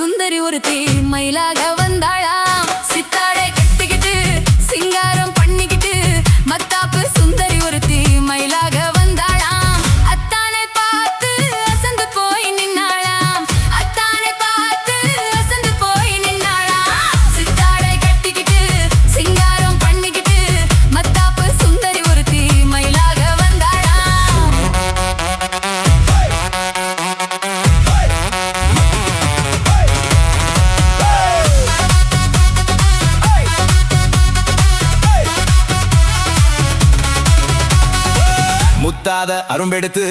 சுந்தரி ஒருத்தி மயிலாக வந்தாளாம். சித்தாடை கட்டிக்கிட்டு சிங்காரம் பண்ணிக்கிட்டு மத்தாப்பு சுந்தரி ஒருத்தி மயிலாக வந்தாளாம். அத்தானை பார்த்து அசந்து போய் நின்னாளாம். அத்தானை பார்த்து அசந்து போய் நின்னாளாம். சித்தாடை கட்டிக்கிட்டு சிங்காரம் பண்ணிக்கிட்டு மத்தாப்பு சுந்தரி ஒருத்தி மயிலாக வந்தாளாம். முத்தாத அரும்பெடுத்து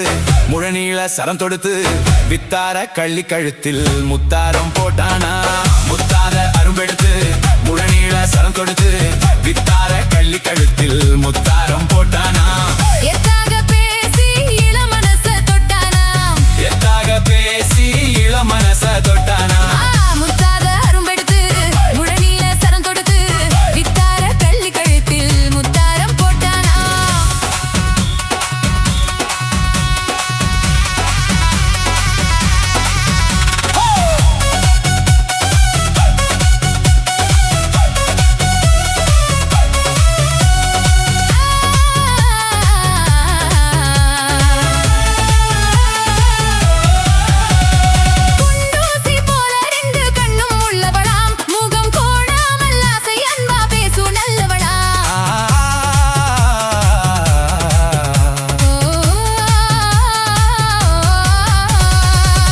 முழநீள சரம் தொடுத்து வித்தார கள்ளி கழுத்தில் முத்தாரம் போட்டானா. முத்தாத அரும்பெடுத்து முழநீள சரம் தொடுத்து வித்தார கள்ளி கழுத்தில் முத்தாரம் போட்டானா. எத்தாக பேசி இளமனச தொட்டானா. எத்தாக பேசி இளமனச தொட்டானா. முத்தாத அரும்பெடுத்து முழநீள சரம் தொடுத்து வித்தார கள்ளி கழுத்தில் முத்தாரம் போட்டானா. குண்டூசி போல ரெண்டு கண்ணும் உள்ளவளாம். முகம் கோணாமல் ஆசை அன்பா பேசு நல்லவளாம்.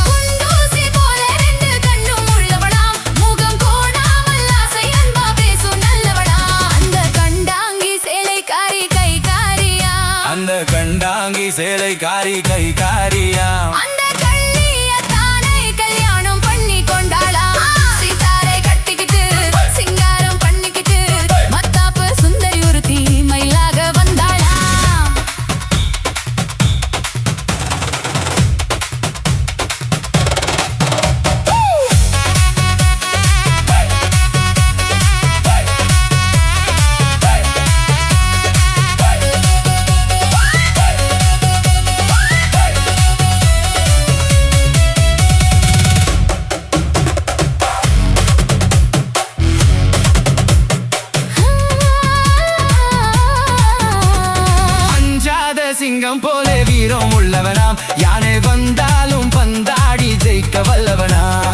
குண்டூசி போல ரெண்டு கண்ணும் உள்ளவளாம். முகம் கோணாமல் ஆசை அன்பா பேசு நல்லவளாம். அந்த கண்டாங்கி சேலைக்காரி கைகாரியா. அந்த கண்டாங்கி சேலை காரி கை காரியா. அந்த கள்ளியத்தானை கல்யாணம் பண்ணி கொண்டாளாம். சீதாரை கட்டிக்கிட்டு சிங்காரம் பண்ணிக்கிட்டு மத்தாப்பு சுந்தரி ஒருத்தி மயிலாக வந்தாளாம். அஞ்சாத சிங்கம் போல வீரம் உள்ளவனாம். யானை வந்தாலும் பந்தாடி ஜெயிக்க வல்லவனாம்.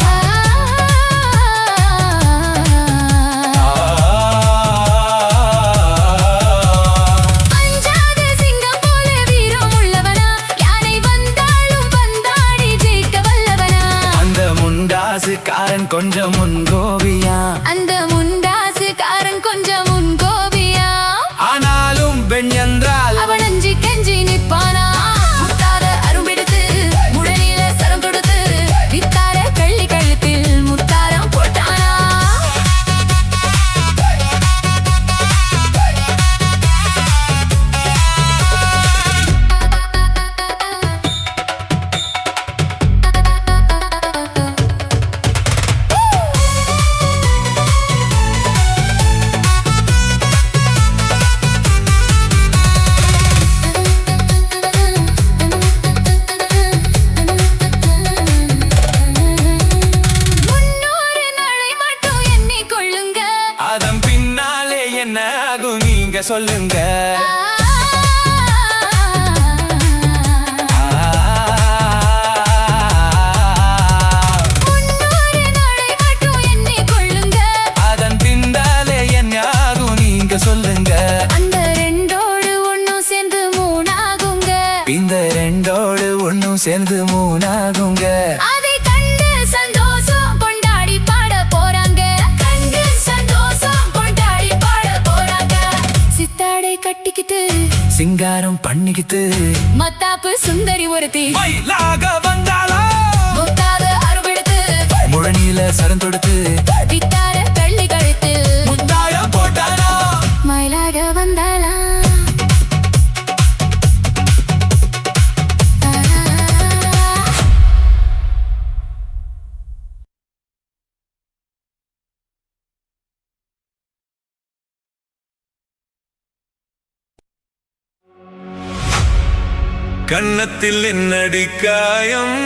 அஞ்சாத சிங்கம் போல வீரம் உள்ளவனா. யானை வந்தாலும் பந்தாடி ஜெயிக்க வல்லவனா. அந்த முண்டாசுக்காரன் கொஞ்சம் முன்கோபியா. அந்த முண்டாசுக்காரன் கொஞ்சம் முன்கோபியா. ஆனாலும் பெண் என்றால் அவன் அஞ்சி கெஞ்சி நிற்பானா. முத்தாத அரும்பெடுத்து முழநீள சரம் தொடுத்து வித்தார கள்ளி கழுத்தில் முத்தாரம் போட்டானா. முன்னூறு நாளை மட்டும் எண்ணிக்கொள்ளுங்க. அதன் பின்னாலே என்ன ஆகும் நீங்க சொல்லுங்க. முன்னூறு நாளை மட்டும் எண்ணிக்கொள்ளுங்க. அதன் பின்னாலே என்ன ஆகும் நீங்க சொல்லுங்க. அந்த ரெண்டோடு ஒண்ணும் சேர்ந்து மூணாகுங்க. இந்த ரெண்டோடு ஒண்ணும் சேர்ந்து மூணாகுங்க. அதை கண்டு சந்தோஷம் கொண்டாடி பாட போறாங்க. கண்டு சந்தோஷம் கொண்டாடி பாட போறாங்க. சித்தாடை கட்டிக்கிட்டு சிங்காரம் பண்ணிக்கிட்டு மத்தாப்பு சுந்தரி ஒருத்தி மயிலாக வந்தாளா. முத்தாத அருவெடுத்து முழநீள சரம் தொடுத்து வித்தார கள்ளி கழுத்தில் முத்தாரம் போட்டானா. மயிலாக வந்தாளா. கன்னத்தில் என்னடி காயம்,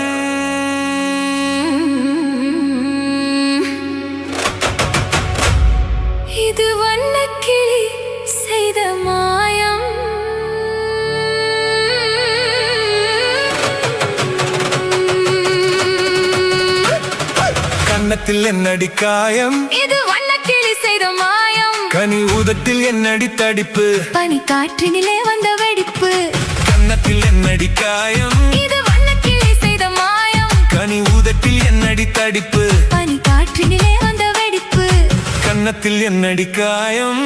கன்னத்தில் என்னடி காயம், இது வண்ணக்கிளி செய்த மாயம். கனி உதட்டில் என்னடி தடிப்பு, பனி காற்றினிலே வந்த வெடிப்பு. கன்னத்தில் என்னடி காயம், இது வண்ணக்கிளி செய்த மாயம். கனி உதட்டில் என்னடி தடிப்பு, பனி காற்றினிலே வந்த வெடிப்பு. கன்னத்தில் என்னடி காயம்.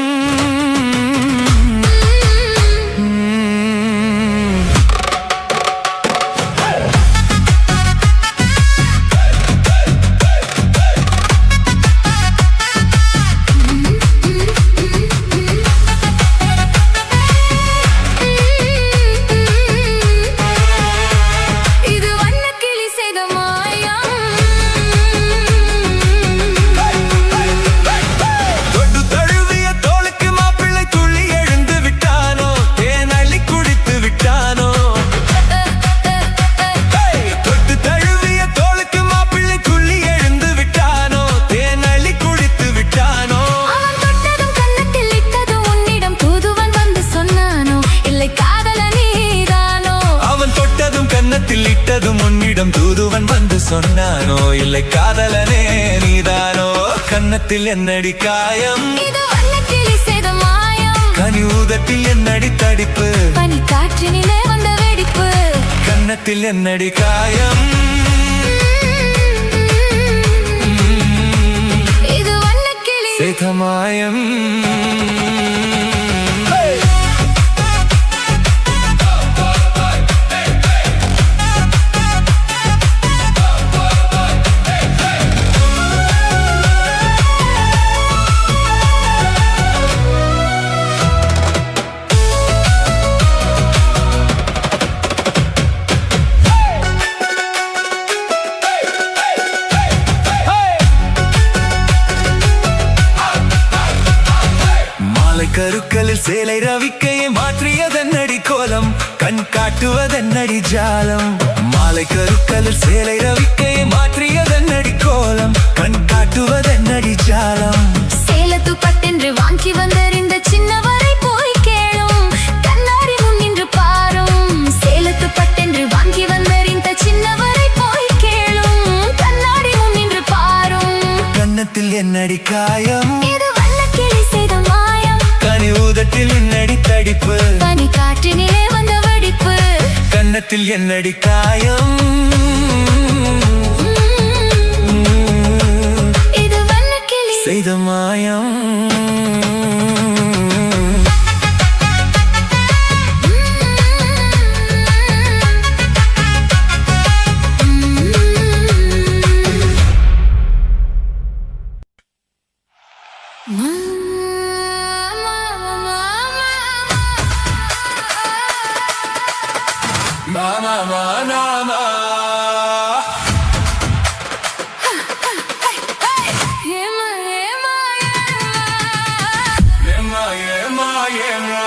இது வண்ணக்கிளி செய்த மாயம். தொட்டு தழுவிய தோளுக்கு மாப்பிள்ளை துள்ளி எழுந்து விட்டானோ, தேன் அள்ளி குடித்து விட்டானோ. தொட்டு தழுவிய தோளுக்கு மாப்பிள்ளை துள்ளி எழுந்து விட்டானோ, தேன் அள்ளி குடித்து விட்டானோ. அவன் தொட்டதும் கன்னத்தில் இட்டதும் உன்னிடம் தூதுவன் வந்து சொன்னானோ, இல்லை காதல நீதானோ. அவன் தொட்டதும் கன்னத்தில் இட்டதும் உன்னிடம் தூதுவன் வந்து சொன்னானோ, இல்லை காதலனே நீதானோ. கன்னத்தில் என்னடி காயம், இது வண்ணக்கிளி செய்த மாயம். கனி ஊதத்தில் என்னடி தடிப்பு, பனி காற்றினிலே வந்த வெடிப்பு. கன்னத்தில் என்னடி காயம். இது வண்ணக்கிளி சேதமாயம். கருக்களில் சேலை ரவிக்கையை மாற்றியதென்னடி கோலம், கண் காட்டுவதென்னடி ஜாலம். மாலை கருக்களில் சேலை ரவிக்கையை மாற்றியதென்னடி கோலம், கண் காட்டுவதென்னடி ஜாலம். சேலத்து பட்டென்று வாங்கி வந்தறிந்த சின்னவரை போய் கேளும், கண்ணாடி முன் நின்று பாரும். சேலத்து பட்டென்று வாங்கி வந்தறிந்த சின்னவரை போய் கேளும், கண்ணாடி முன் நின்று பாரும். கன்னத்தில் என்னடி காயம், இது வண்ணக்கிளி செய்த மாயம். கனி ஊதத்தில் என்னடி தடிப்பு, பனி காற்றினிலே வந்த வெடிப்பு. கன்னத்தில் என்னடி காயம். இது வண்ணக்கிளி செய்த மாயம். Mama, mama, yema, yema, yema.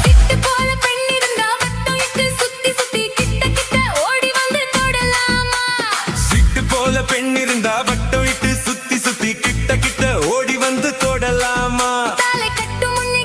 சிட்டு போல பெண் இருந்தா வட்டம் இட்டு சுத்தி சுத்தி கிட்ட கிட்ட ஓடி வந்து தொடலாமா. சிட்டு போல பெண் இருந்தா வட்டம் இட்டு சுத்தி சுத்தி கிட்ட கிட்ட ஓடி வந்து தொடலாமா. தாலை கட்டும் முன்னே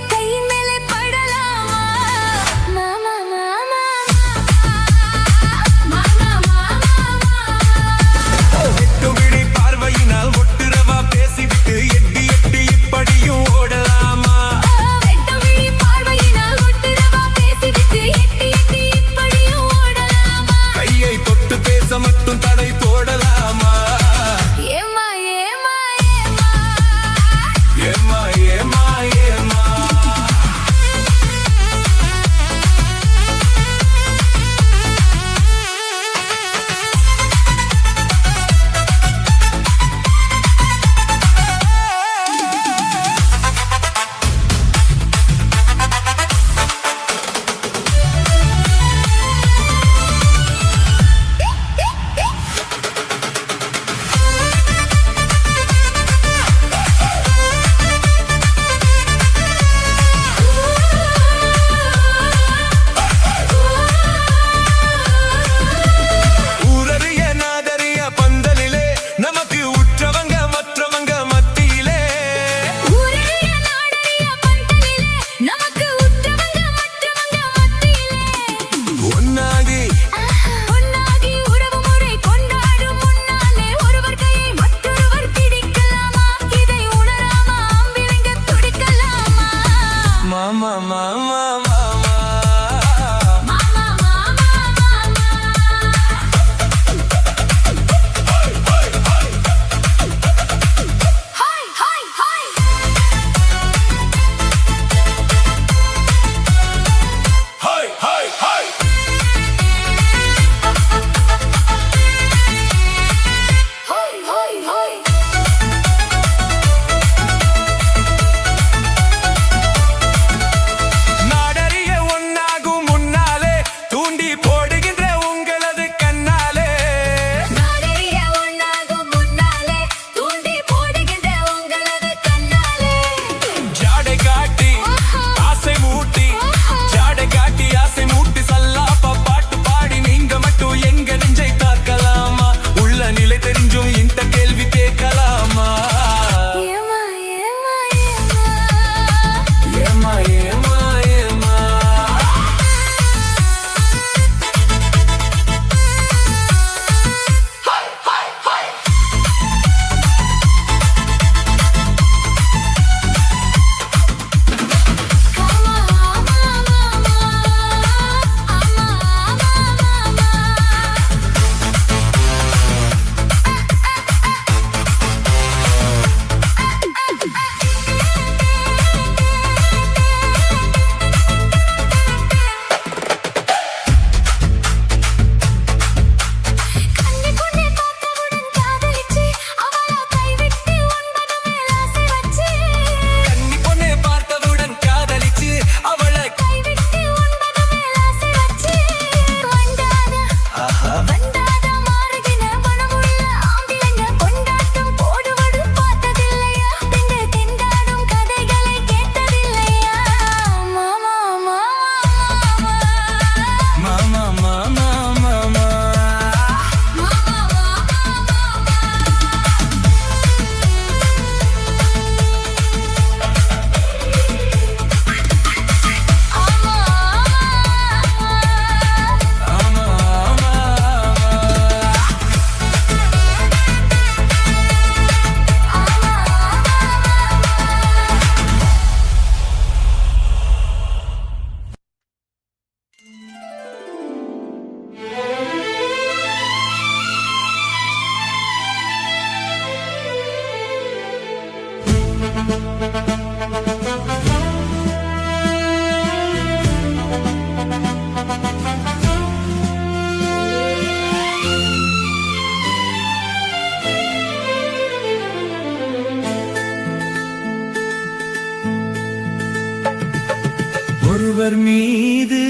ஒருவர் மீது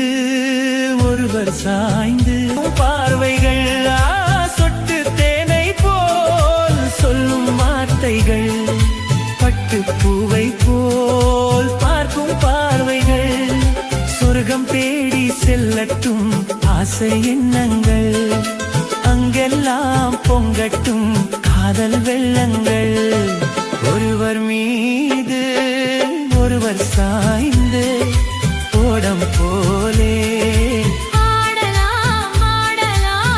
ஒருவர் சாய்ந்து பார்வைகள் சொட்டு தேனை போல் சொல்லும் வார்த்தைகள் பட்டு பூவை போல் பார்க்கும் பார்வைகள் சொர்க்கம் தேடி செல்லட்டும் ஆசை எண்ணங்கள் அங்கெல்லாம் பொங்கட்டும் காதல் வெள்ளங்கள் ஒருவர் மீது ஒருவர் சாய்ந்து ஓடம் போலே ஆடலாம் ஆடலாம்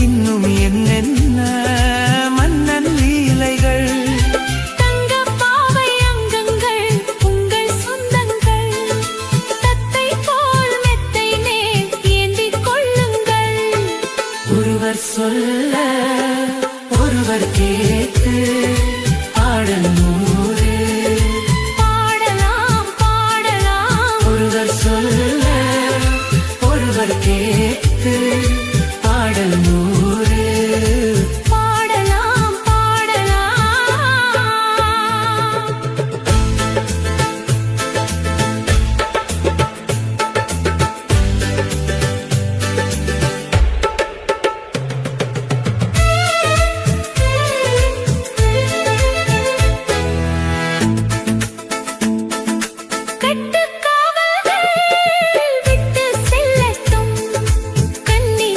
இன்னும் என்னென்ன மன்னன் லீலைகள் தங்கப்பாவை அங்கங்கள் உங்கள் சொந்தங்கள் தத்தை போல் மெத்தை மேல் ஏந்திக் கொள்ளுங்கள் ஒருவர் சொல்ல ஒருவர் கேட்டு பாடல் நூறு பாடலாம் பாடலாம் ஒருவர் சொல்ல ஒருவர் கேட்டு பாடல் நூறு பாடலாம் பாடலாம் கட்டுக்காவல்கள் விட்டு செல்லட்டும் கன்னி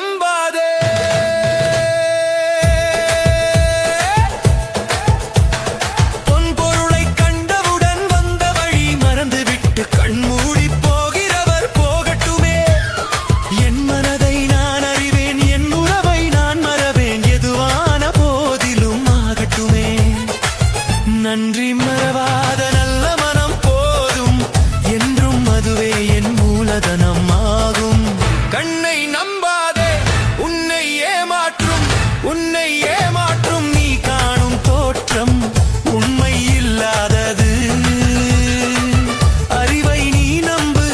நம்பாதே. பொன்பொருளை கண்டவுடன் வந்த வழி மறந்துவிட்டு கண்மூடி போகிறவர் போகட்டுமே. என் மனதை நான் அறிவேன், என் உறவை நான் மறவேன், எதுவான போதிலும் ஆகட்டுமே. நன்றி மறவாத நல்ல மனம் போதும், என்றும் அதுவே என் மூலதனம் ஆகும். கண்ணை நம்பாதே, உன்னை ஏமாற்றும் நீ காணும் தோற்றம் உண்மை இல்லாதது. அறிவை நீ நம்பு,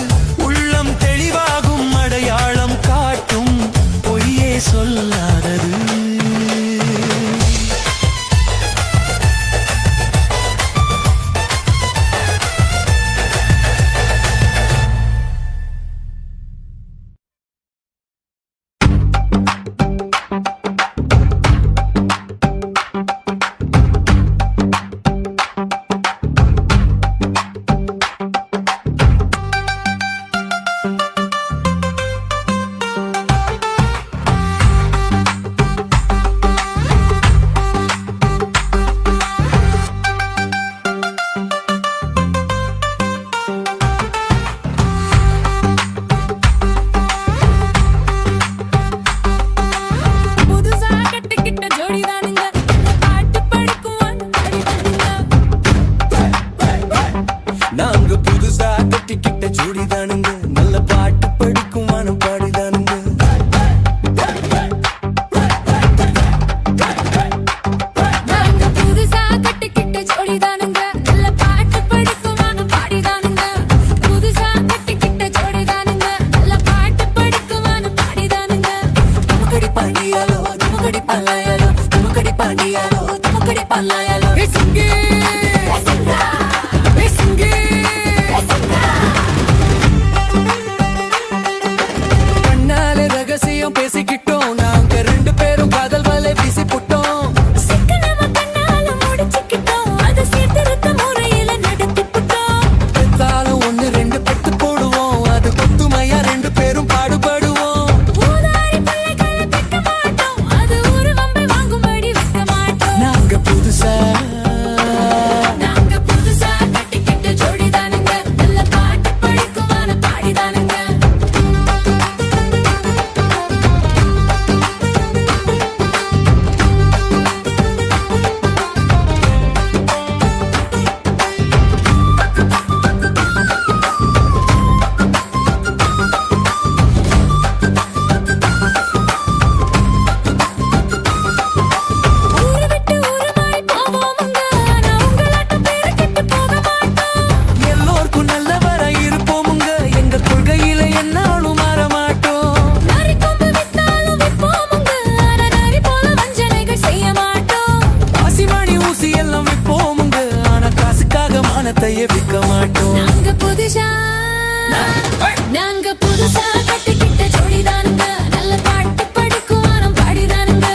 உள்ளம் தெளிவாகும், அடையாளம் காட்டும் பொய்யே சொல்லாதது. நாங்க புதுசா கட்டிக்கிட்ட ஜோடிதானுங்க, நல்ல பாட்டு படிக்கும் வானம் பாடிதானுங்க. நாங்க புதுசா கட்டிக்கிட்ட ஜோடிதானுங்க, நல்ல பாட்டு படிக்கும் வானம் பாடிதானுங்க. புதுசா கட்டிக்கிட்ட ஜோடிதானுங்க, நல்ல பாட்டு படிக்கும் வானம் பாடிதானுங்க. துமுக்கடி பாண்டியாலோ, துமுக்கடி பாலாயாலோ, துமுக்கடி பாண்டியாலோ, துமுக்கடி பாலாயாலோ. சிங்கே கண்ணாலே ரகசியம் பேசிக்கிட்டோம், நாங்க ரெண்டு பேரும் காதல் வலை வீசி போட்டோம். சிக்கனமா கண்ணால முடிச்சுக்கிட்டோம், அதை சீர்திருத்த முறையில நடத்திப்புட்டோம். பெத்தாலும் ஒண்ணு ரெண்டு பெத்து போடுவோம், அது கொத்துமையா ரெண்டு பேரும் பாடுபடுவோம். ஊதாரி பிள்ளைகளை பெக்க மாட்டோம், அது ஒரு வம்பை வாங்கும்படி வைக்க மாட்டோம். நாங்க புதுசா கட்டிக்கிட்ட ஜோடிதானுங்க, நல்ல பாட்டு படிக்கும் வானம் பாடிதானுங்க. ஊரு விட்டு ஊரு மாறி போவோமுங்க, ஆனா உங்களாட்டம் பேரு கெட்டு போக மாட்டோம். எல்லோருக்கும் நல்லவரா இருப்போமுங்க, எங்க கொள்கையில என்னாலும் மாற மாட்டோம். நரி கொம்பு வித்தாலும் விற்போமுங்க, ஆனா நரி போல வஞ்சனைகள் செய்ய மாட்டோம். ஆசிமணி ஊசி எல்லாம் விற்போமுங்க, ஆனா காசுக்காக மானத்தையே விற்க மாட்டோம். நாங்க புதுசா கட்டிக்கிட்ட ஜோடிதானுங்க, நல்ல பாட்டு படிக்கும் வானம் பாடிதானுங்க.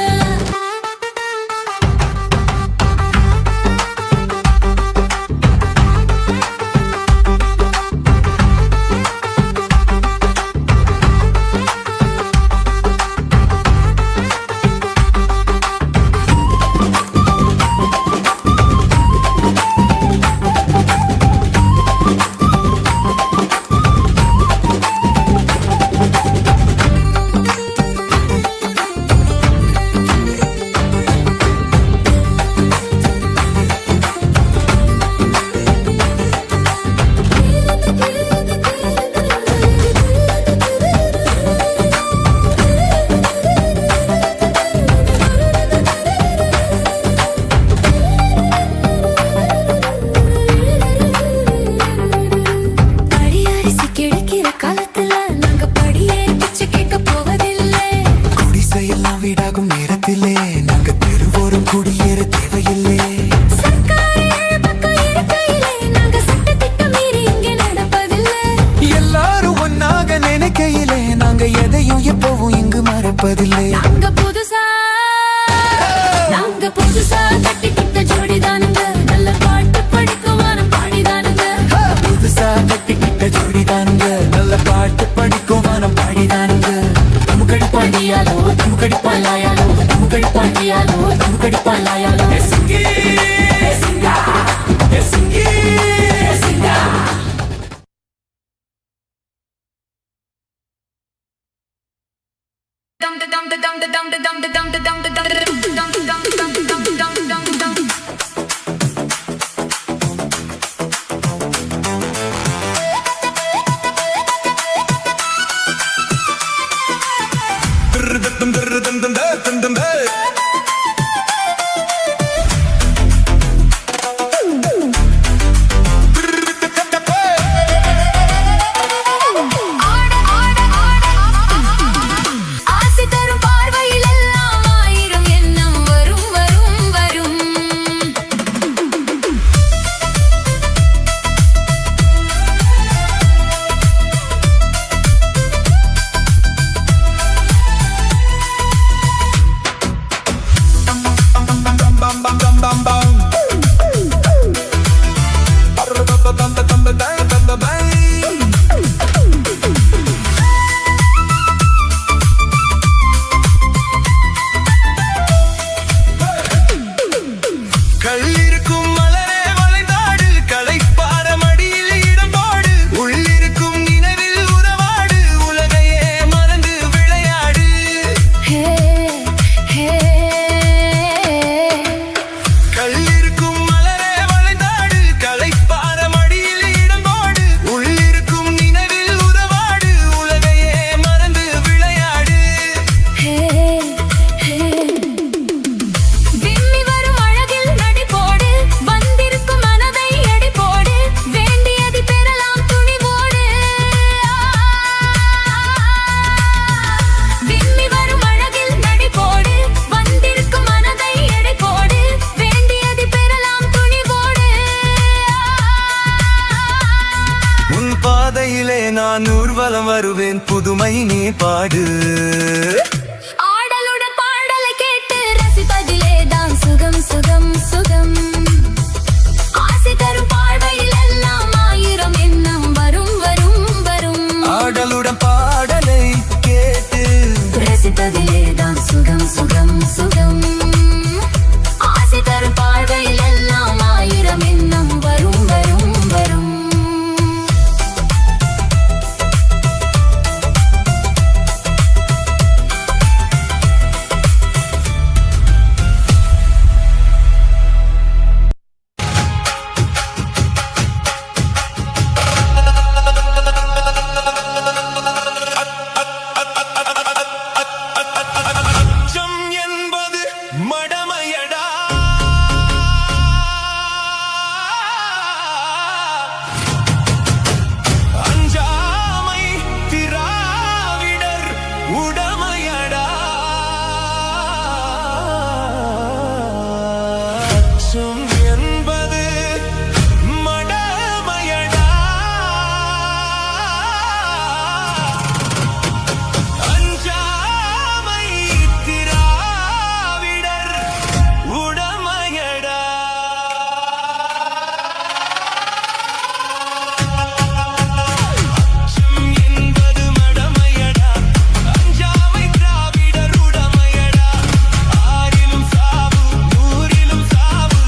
இருப்பதில்லை. நாங்க புதுசா கட்டிக்கிட்ட ஜோடிதானுங்க, நல்ல பாட்டு படிக்கும் வானம் பாடிதானுங்க. புதுசா கட்டிக்கிட்ட ஜோடிதானுங்க, நல்ல பாட்டு படிக்கும் வானம் பாடிதானுங்க. முகடி பாண்டியாலோ தம் கடிப்பாலாயாலோ தம் கடிப்பாண்டியாலோ தம் கடிப்பாலாயாலோ சிங்கி சிங்கா சிங்கி சிங்கா dum dum dum dum dum dum dum dum dum dum dum dum. ஆசை தரும் பார்வையில் எல்லாம் ஆயிரம் எண்ணம் வரும் வரும் வரும். கள்ளிருக்கும் மலரே வளைந்தாடு களைப்பார மடியில் இடம்பாடு உள்ளிருக்கும் நினைவில் உறவாடு உலகையே மறந்து விளையாடு ஹே ஹே கள்ளிருக்கும் மலரே வளைந்தாடு களைப்பார மடியில் இடம்பாடு உள்ளிருக்கும் நினைவில் உறவாடு உலகையே மறந்து விளையாடு ஹே ஹே. விம்மி வரும் அழகில் நடிப்போடு வந்திருக்கும் மனதை எடிப்போடு வேண்டியதை பெறலாம் துணிவோடு. விம்மி வரும் அழகில் நடிப்போடு வந்திருக்கும் மனதை எடிப்போடு வேண்டியதை பெறலாம் துணிவோடு. உன் பாதையிலே நான் ஊர்வலம் வருவேன் புதுமை நீ பாடு ஆடலுடன் பாடலை கேட்டு ரசிப்பதிலே தான் சுகம் சுகம் சுகம். ஆசை தரும் பார்வையில் எல்லாம் ஆயிரம் எண்ணம் வரும் வரும் வரும். ஆடலுடன் பாடலை கேட்டு ரசிப்பதிலே தான் சுகம் சுகம் சுகம். ஆசை தரும் பார்வையில் எல்லாம் ஆயிரம் எண்ணம் வரும் வரும் வரும். அச்சம் என்பது மடமையடா அஞ்சாமை திராவிடர் உடமையடா அச்சம் என்பது மடமையடா அஞ்சாமை திராவிடர் உடமையடா அச்சம் என்பது மடமையடா அஞ்சாமை திராவிடர் உடமையடா ஆறிலும் சாவு நூறிலும் சாவு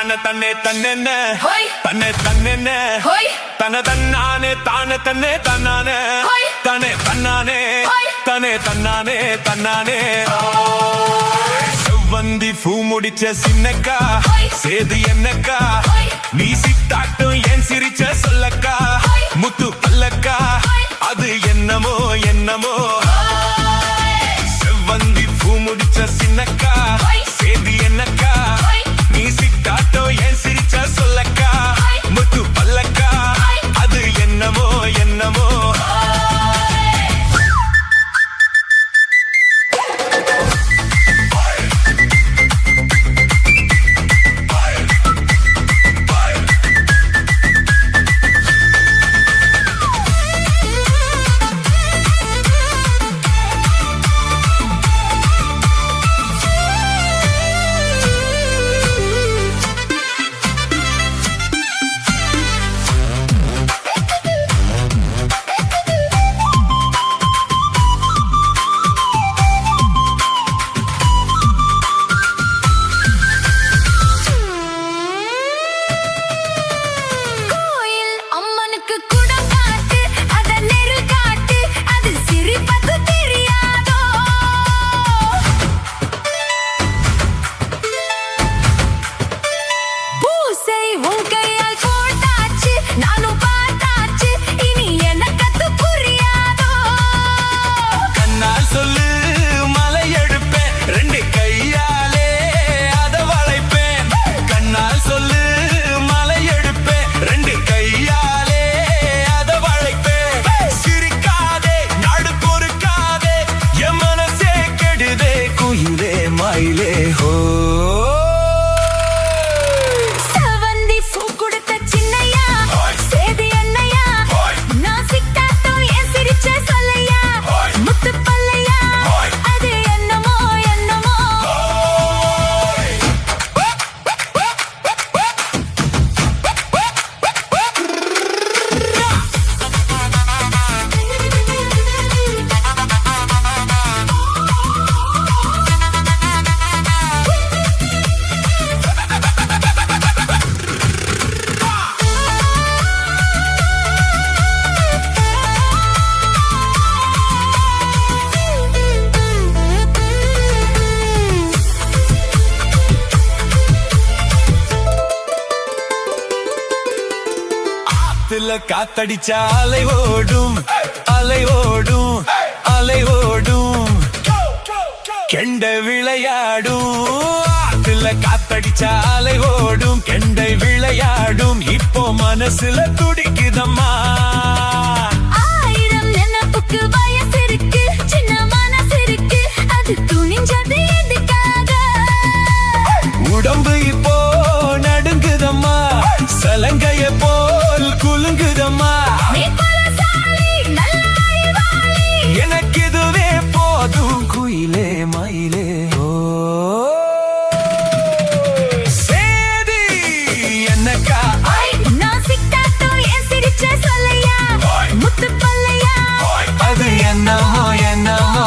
தான தன்னே தன்னென்ன ஹோய். தன்னே தன்னென்ன ஹோய். தன தன்னானே தான தன்னே தன்னானே ஹோய். தனே தன்னானே ஹோய். தனே தன்னானே தன்னானே செவ்வந்தி பூ முடிச்ச சின்னக்கா ஹோய். சேது என்னக்கா ஹோய். நீ சித்தாட்டும் ஏன் சிரிச்ச சொல்லக்கா ஹோய். முத்து பல்லக்கா ஹோய். அது என்னமோ என்னமோ செவ்வந்தி பூ முடிச்ச சின்னக்கா ஹோய். சேது என்னக்கா ஹோய். நீ சித்தாட்டும் ஏன் சிரிச்ச சொல்லக்கா ஹோய். முத்து பல்லக்கா ஹோய். அது என்னமோ என்னமோ கோயில் அம்மனுக்கு குடம் காட்டு அத நெருல் காட்டு அது சிரிப்பது தெரியாதோ பூசை உன் கையால் போட்டாச்சு நானும் பார்த்தாச்சு இனி எனக்கு அது புரியாதோ கண்ணால் சொல்லு மலை எடுப்பேன் ரெண்டு கையாலே அத வளைப்பேன் கண்ணால் சொல்லு மலை எடுப்பேன் ரெண்டு கையாலே அத வளைப்பேன் சிரிக்காதே நாடு பொறுக்காதே என் மனசே கெடுதே குயிலே மயிலே ஹோ செவந்தி பூ கொடுத்த சின்னையா ஹோய். சேது என்னையா ஹோய். நான் சிக்காட்டும் ஏன் சிரிச்ச சொல்லையா ஹோய். முத்து பல்லையா ஹோய். அது என்னமோ என்னமோ ஆத்துல காத்தடிச்சா அலை ஓடும் அலை ஓடும் அலை ஓடும் கெண்ட விளையாடும் ஆத்துல காத்தடிச்சா அலை ஓடும் கெண்டை விளையாடும் இப்போ மனசுல துடிக்குதம்மா ஆயிரம் நினைப்புக்கு வயசு இருக்கு சின்ன மனசு இருக்கு அது துணிஞ்சது எதுக்காக உடம்பு இப்போ நடுங்குதம்மா சலங்கைய போல் குலுங்குதம்மா நீ பலசாலி நல்ல அறிவாளி எனக்கு இதுவே போதும் குயிலே மயிலே ஓ சேதி என்னக்கா நான் சிக்காட்டும் ஏன் சிரிச்ச சொல்லையா ஹோய். முத்து பல்லையா அது என்னமோ என்னமோ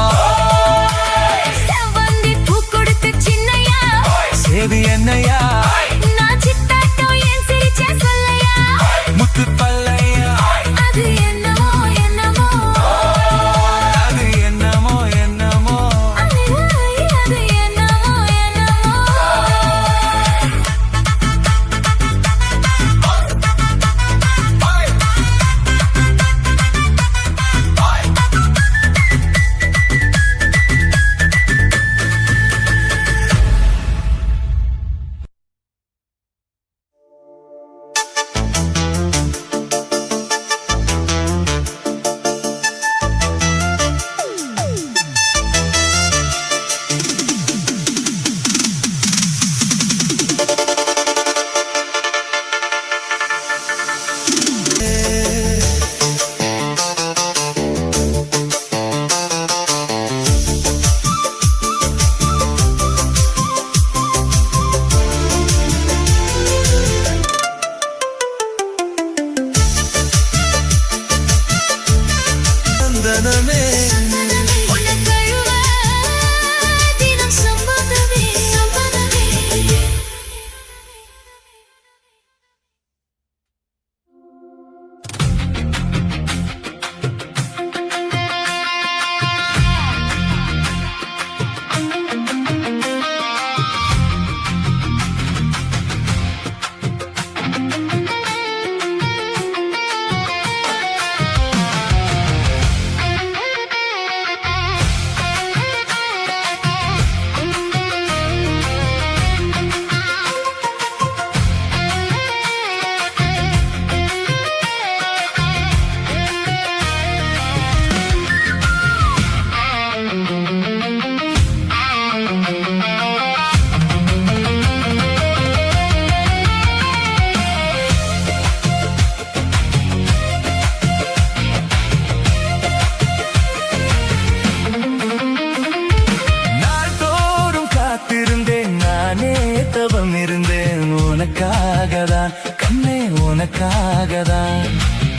உனக்காகதான் கண்ணே உனக்காகதான்.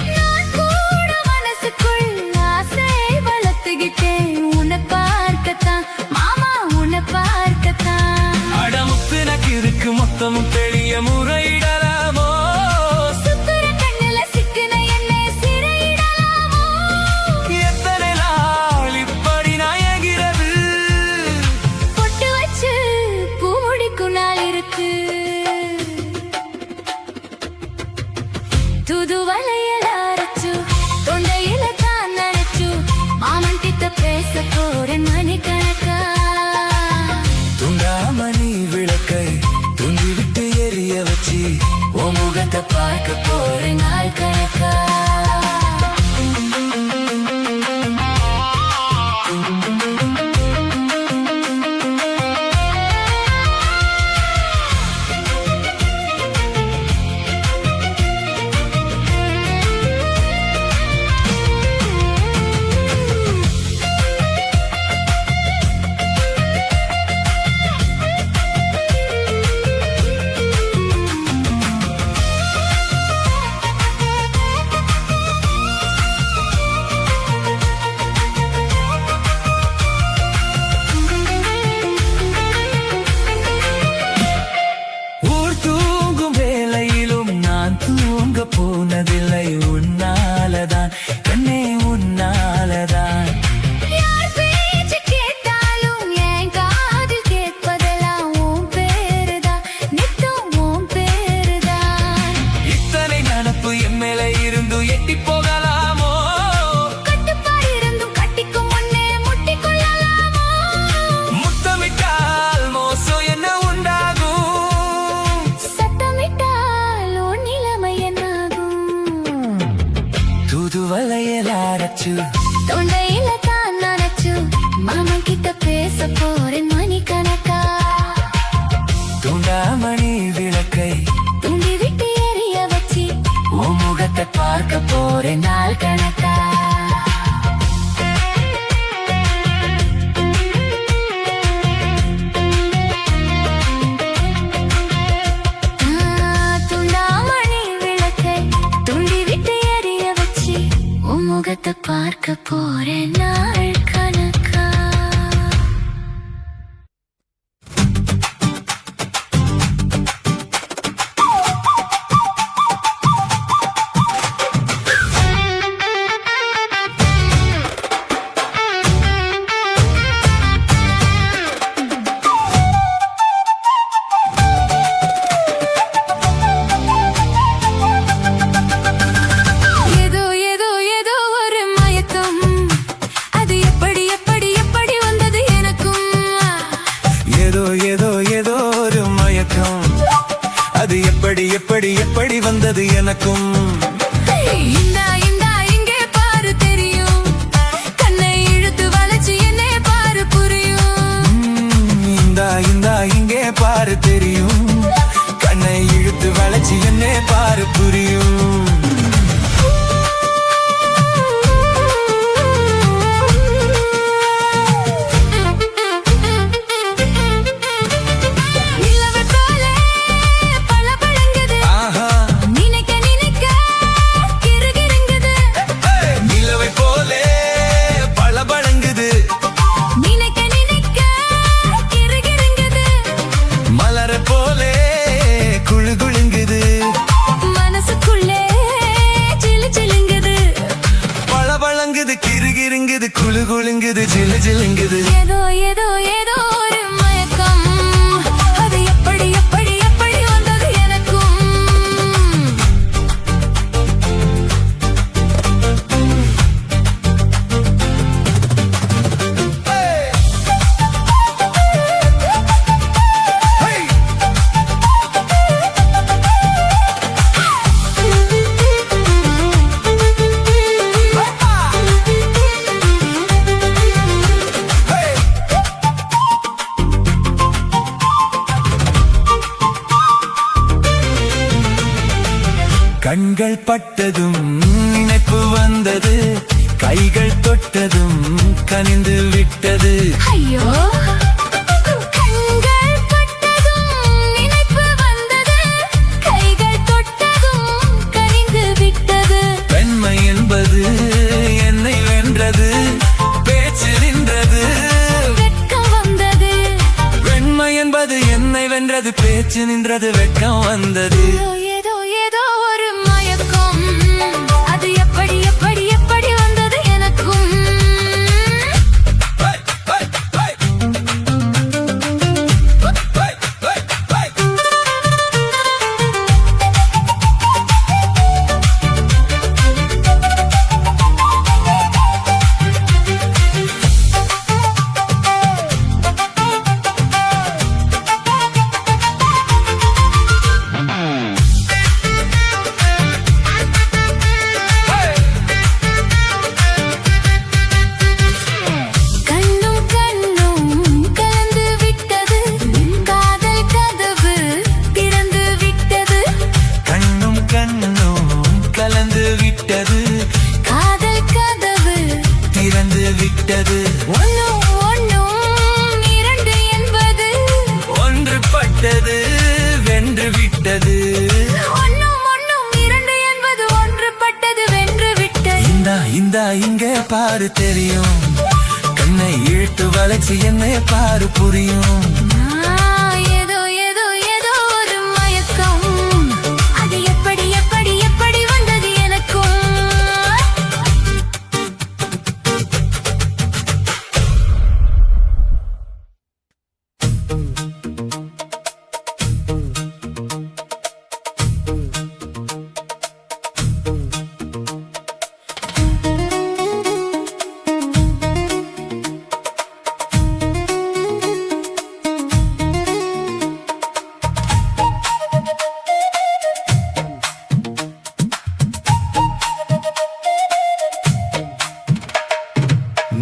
நான் கூட மனசுக்குள் ஆசை வளர்த்துக்கிட்டேன் உன்னை பார்க்கத்தான் மாமா உன்னை பார்க்கத்தான். அடமுத்து நக்கு இருக்கு மொத்தமும் தெளிய முறையிடலாமோ சுத்துற கண்ணுல சிக்கின என்னை சிறையிடலாமோ எத்தனை நாள் இப்படி நாயகிறது பொட்டு வச்சு பூ முடிக்கும் நாள் இருக்கு. தூது வளையல் அரைச்சு தொண்டையில தான் நினைச்சு மாமன் கிட்ட பேச போறேன் மணிக்கணக்கா. துண்டாமணி விளக்கை துண்டி விட்டு எரிய வச்சு உன் முகத்தை பார்க்க போறேன் நாள் கணக்கா. ஊர் தூங்கும் வேளையிலும் நான் தூங்க போனதில்லை உன்னாலதான் கண்ணே உன்னாலதான். யார் பேச்சு கேட்டாலும் என் காதில் கேட்பதெல்லாம் உன் பேருதான் நித்தம் உன் பேருதான். இத்தனை நடப்பு என் மேல இருந்து எட்டி போகலாமோ கட்டுப்பாடு இருந்தும் கட்டிக்கும் முன்னே முட்டிக்கொள்ளலாமோ முத்தமிட்டால் மோசம் என்ன உண்டாகும் சத்தமிட்டால் உன் நிலைமை என்னாகும். தூது வளையல் அரைச்சு தொண்டையில தான் நினைச்சு மாமன் கிட்ட பேச போறேன் மணிக்கணக்கா. துண்டாமணி விளக்கை துண்டி விட்டு எரிய வச்சு உன் முகத்தை பார்க்க போறேன் நாள் கணக்கா. துண்டாமணி விளக்கை துண்டி விட்டு எரிய வச்சு உன் முகத்தை பார்க்க போறேன் நாள் கணக்கா. ஏதோ ஏதோ ஏதோ ஒரு மயக்கம் அது எப்படி எப்படி எப்படி வந்தது எனக்கும். ஏதோ ஏதோ ஏதோ ஒரு மயக்கம் அது எப்படி எப்படி எப்படி வந்தது எனக்கும். இந்தா இந்தா இங்கே பாரு தெரியும் கண்ணை இழுத்து வளைச்சு என்னே பாரு புரியும். இந்தா இந்தா இங்கே பாரு தெரியும் கண்ணை இழுத்து வளைச்சு என்னே பாரு புரியும். நிலவை போலே பளபளங்குது ஆஹா நினைக்க நினைக்க கிறுகிறுங்குது. நிலவை போலே பளபளங்குது நினைக்க நினைக்க கிறுகிறுங்குது. மலர போலே குழு குழுங்குது மனசுக்குள்ளே சிலு சிலுங்குது. பளபளங்குது கிறுகிறுங்குது குழு குழுங்குது ஜிலு ஜிலுங்குது. ஏதோ ஏதோ ஏதோ ஒரு மயக்கம் அது எப்படி எப்படி எப்படி வந்தது எனக்கும். கண்கள் பட்டதும் நினைப்பு வந்தது கைகள் தொட்டதும் கனிந்து விட்டது. ஐயோ கண்கள் பட்டதும் நினைப்பு வந்தது நின்றது பேச்சு நின்றது வெட்கம் வந்தது ஏதோ ஏதோ ஒரு மயக்கம் அது எப்படி எப்படி எப்படி வந்தது எனக்கும் வென்று விட்டது இந்தா இங்கே பாரு தெரியும் கண்ணை இழுத்து வளைச்சு என்னை பாரு புரியும் ஏதோ ஏதோ ஏதோ ஒரு மயக்கம் அது எப்படி எப்படி எப்படி வந்தது எனக்கும்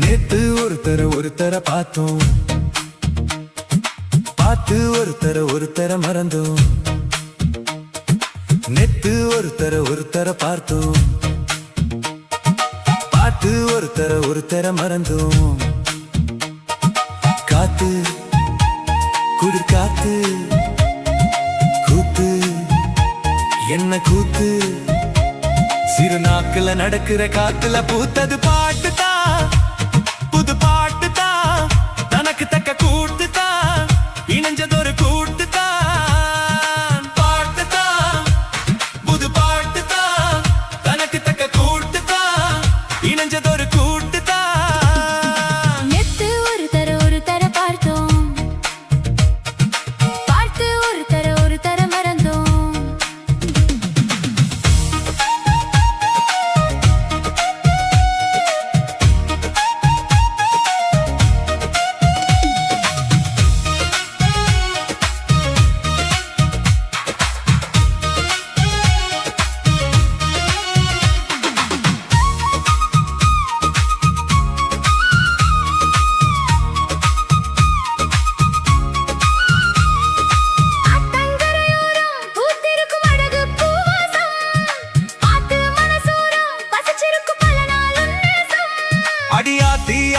நேத்து ஒருத்தர பார்த்தோம் பார்த்து ஒருத்தர மறந்தோம் நேத்து ஒருத்தர பார்த்தோம் பார்த்து ஒருத்தர மறந்தோம் காத்து குளிர் காத்து கூத்து என்ன கூத்து சிறு நாக்குல நடக்கிற காத்துல பூத்தது பாட்டு தான் புது பாட்டு தான் தனக்கு தக்க கூட்டு தான் இணைஞ்சதொரு கூட்டு தான் பாட்டு தான் புது பாட்டு தான் தனக்கு தக்க கூட்டு தான் இணைஞ்சதொரு கூட்டு தான் நேத்து ஒருத்தர பார்த்தோம் பார்த்து ஒருத்தர மறந்தோம்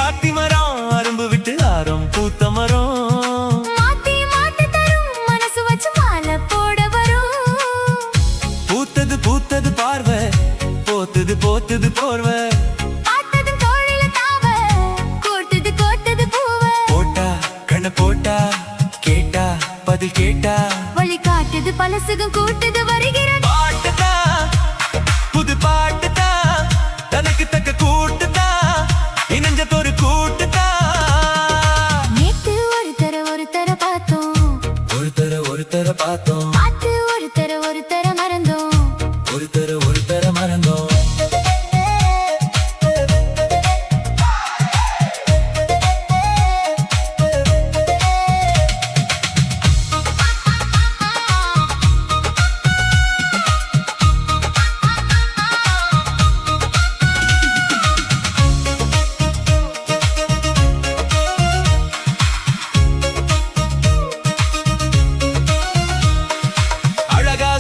ஆத்தி மரம் அரும்பு விட்டு ஆரம் பூத்த மரம் மாத்தி தரும் மனசு வச்சு மாலை போட வரும் பூத்தது பார்வை போத்தது போர்வை பார்த்தது தோழில தாவ கோர்த்தது பூவ போட்டா கண்ண போட்டா கேட்டா பதில் கேட்டா வழி காட்டுது பலசுகம் கூட்டுது வருகிறேன் பாட்டுதா புது பாட்டுதா தனக்கு தக்க கூட்டுதா இணைஞ்சதொரு கூட்டுதா நேத்து ஒருத்தர பார்த்தோம் ஒருத்தர பார்த்தோம் பார்த்து ஒருத்தர மறந்தோம் ஒருத்தர மறந்தோம்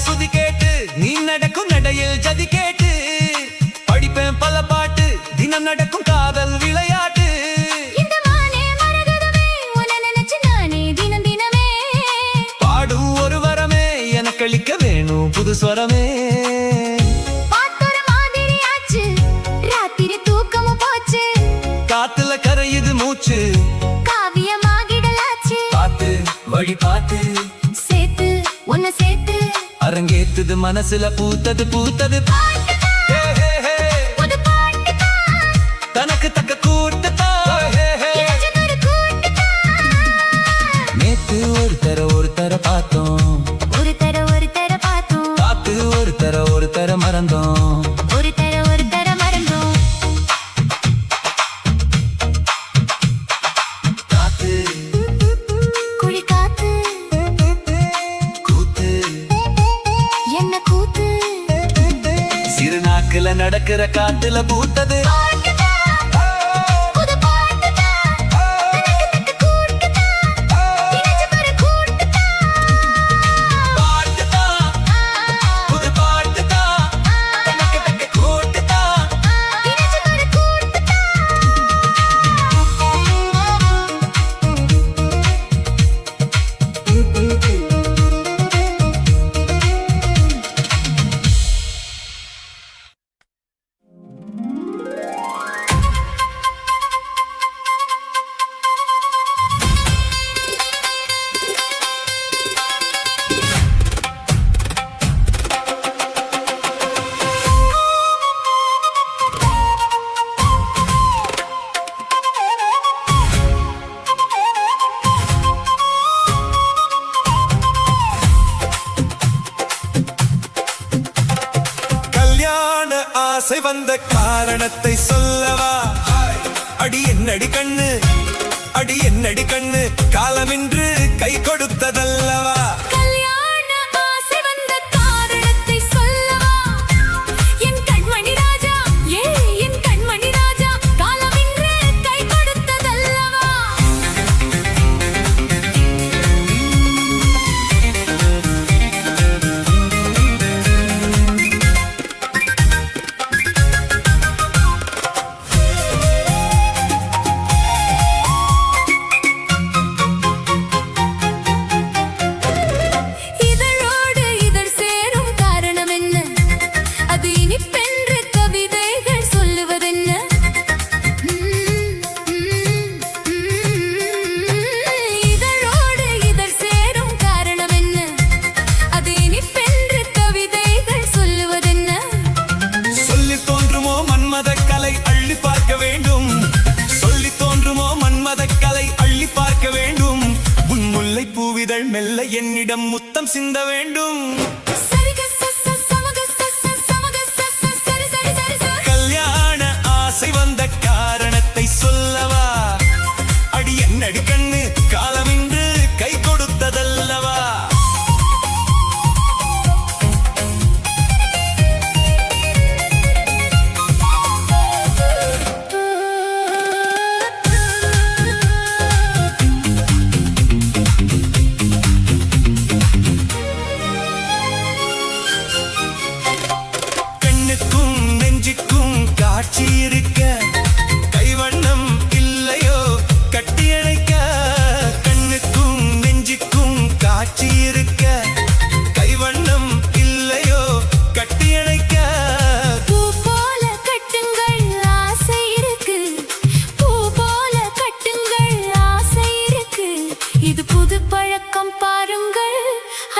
சுதி கேட்டு நீ நடக்கும் நடையில் ஜதி கேட்டு படிப்பேன் பல பாட்டு தினம் நடக்கும் காதல் விளையாட்டு இந்த மானே மரகதமே உன்னை நினைச்சு நானே தினமே பாடும் ஒரு வரமே எனக்கு அளிக்க வேணும் புது ஸ்வரமே பார்த்தொரு மாதிரி ஆச்சு ராத்திரி தூக்கமும் போச்சு காத்துல கரையுது மூச்சு காவியமாகிடலாச்சு பார்த்து வழி பார்த்து இது மனசுல பூத்தது பூத்தது தனக்கு தக்க கூட்டுதான் நேத்து ஒரு தர பார்த்தோம் பார்த்து ஒரு தர மறந்தோம் காத்து குழி காத்து கூத்து என்ன கூத்து சிறு நாக்குல நடக்கிற காத்துல பூத்தது புது பாட்டுதான் தனக்கு தக்க கூட்டுதான் இணைஞ்சு பாரு கூட்டுதான் பாட்டுதான் புது பாட்டுதான் தனக்கு தக்க கூட்டுதான் இணைஞ்சு பாரு கூட்டுதான் கல்யாண ஆசை வந்த காரணத்தை சொல்லவா அடி என்னடி கண்ணு அடி என்னடி கண்ணு காலமின்று கை கொடுத்ததல்லவா கல்யாண ஆசை வந்த காரணத்தை சொல்லவா என் கண்மணி ராஜா என் கண்மணி ராஜா காலமின்று கை கொடுத்ததல்லவா இதழோடு இதழ் சேரும் காரணம் என்ன அது இனிப்பென்று கவிதைகள் சொல்லுவதென்ன இதழோடு இதழ் சேரும் காரணம் என்ன அது இனிப்பென்று கவிதைகள் சொல்லுவதென்ன சொல்லி தோன்றுமோ மன்மத கலை அள்ளி பார்க்க வேண்டும் சொல்லி தோன்றுமோ மன்மத கலை அள்ளி பார்க்க வேண்டும் உன் முல்லை பூவிதழ் மெல்ல என்னிடம் முத்தம் சிந்த வேண்டும் சரிக சச சமக சச சமக சச சரி சரி சரி சரி கல்யாண ஆசை வந்த காரணத்தை சொல்லவா அடி என்னடி கண்ணு காலமின்று கை கொடுத்ததல்லவா கண்ணுக்கும் நெஞ்சுக்கும் காட்சி இருக்க கைவண்ணம் இல்லையோ கட்டியணைக்க கண்ணுக்கும் நெஞ்சுக்கும் காட்சி இருக்க கைவண்ணம் இல்லையோ கட்டியணைக்க பூ போல கட்டுங்கள் ஆசை இருக்கு பூ போல கட்டுங்கள் ஆசை இருக்கு இது புது பழக்கம் பாருங்கள்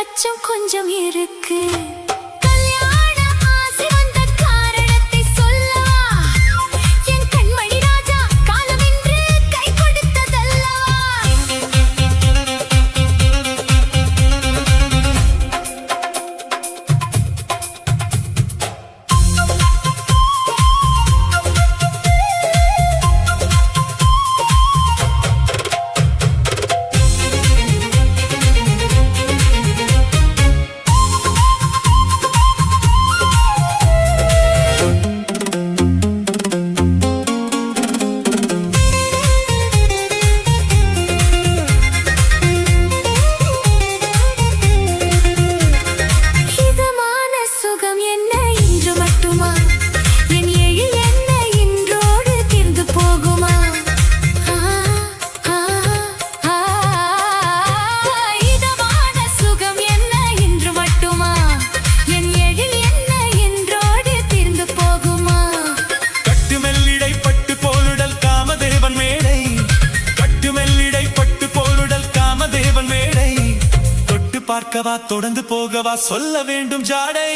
அச்சம் கொஞ்சம் இருக்கு கல்யாண ஆசை வந்த காரணத்தை சொல்லவா என் கண்மணி ராஜா காலமின்று கை கொடுத்ததல்லவா பார்க்கவா தொடர்ந்து போகவா சொல்ல வேண்டும் ஜாடை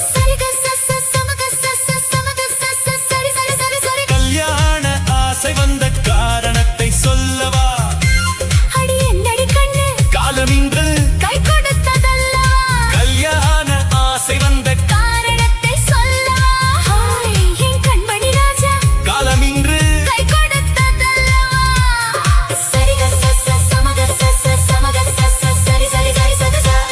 சரிக சச சமக சச சமக சச சரி சரி சரி சரி கல்யாண ஆசை வந்த காரணத்தை சொல்லவா அடி என்னடி கண்ணு காலம் இன்று கை கொடுத்ததல்லவா கல்யாண ஆசை வந்த காரணத்தை சொல்லவா ஹாய் என் கண்மணி ராஜா காலம் இன்று கை கொடுத்ததல்லவா சரிக சச சமக சச சமக சச சரி சரி சரி சரி சரி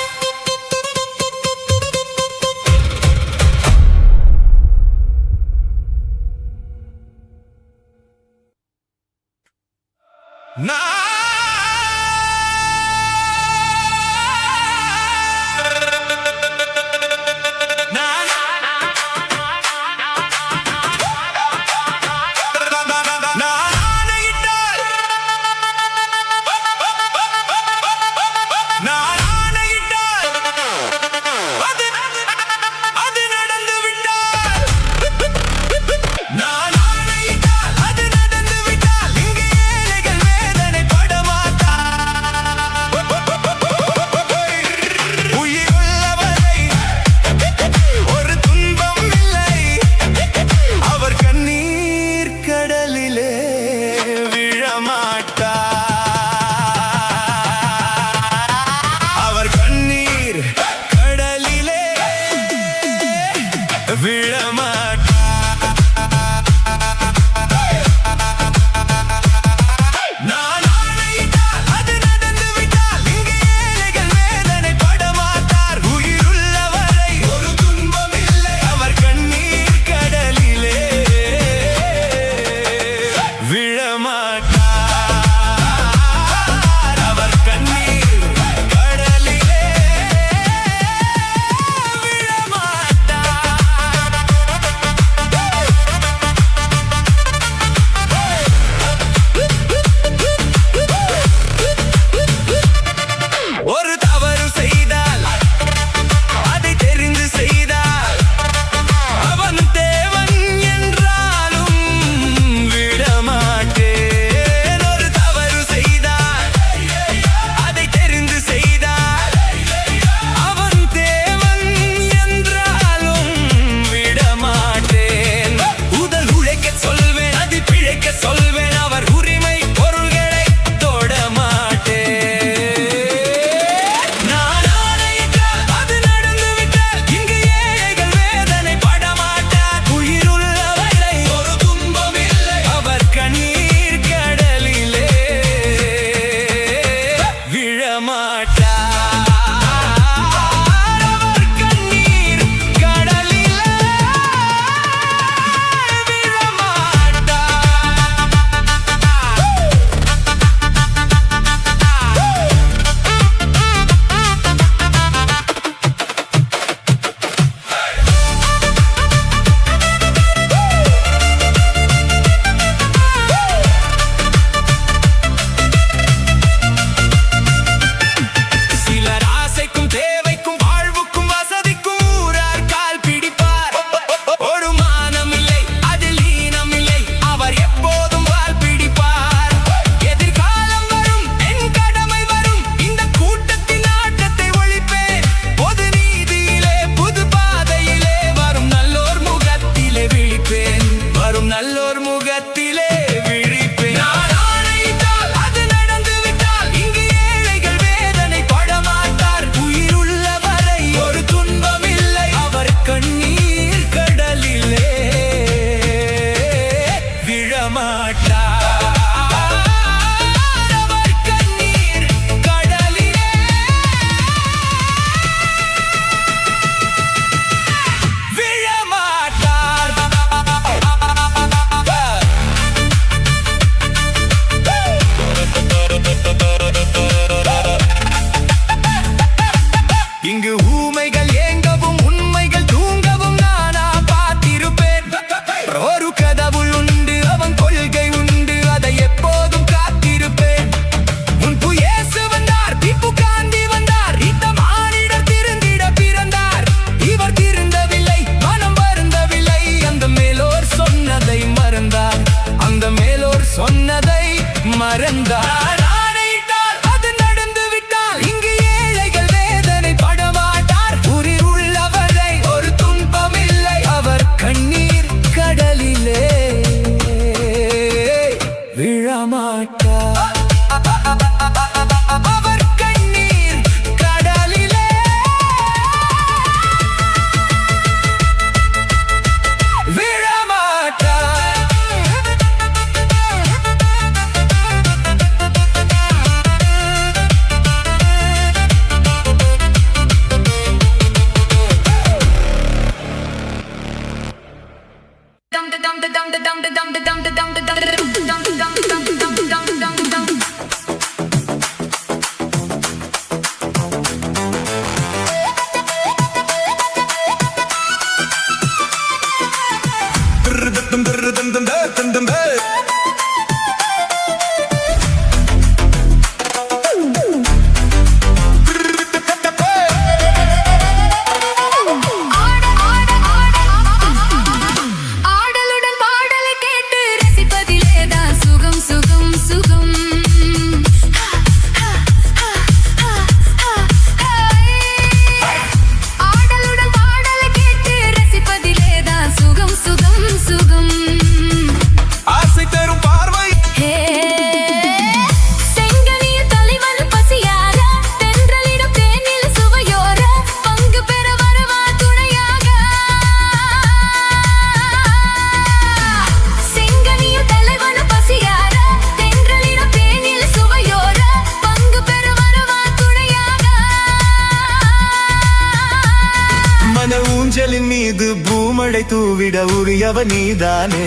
பூமழை தூவிட உரியவ நீதானே.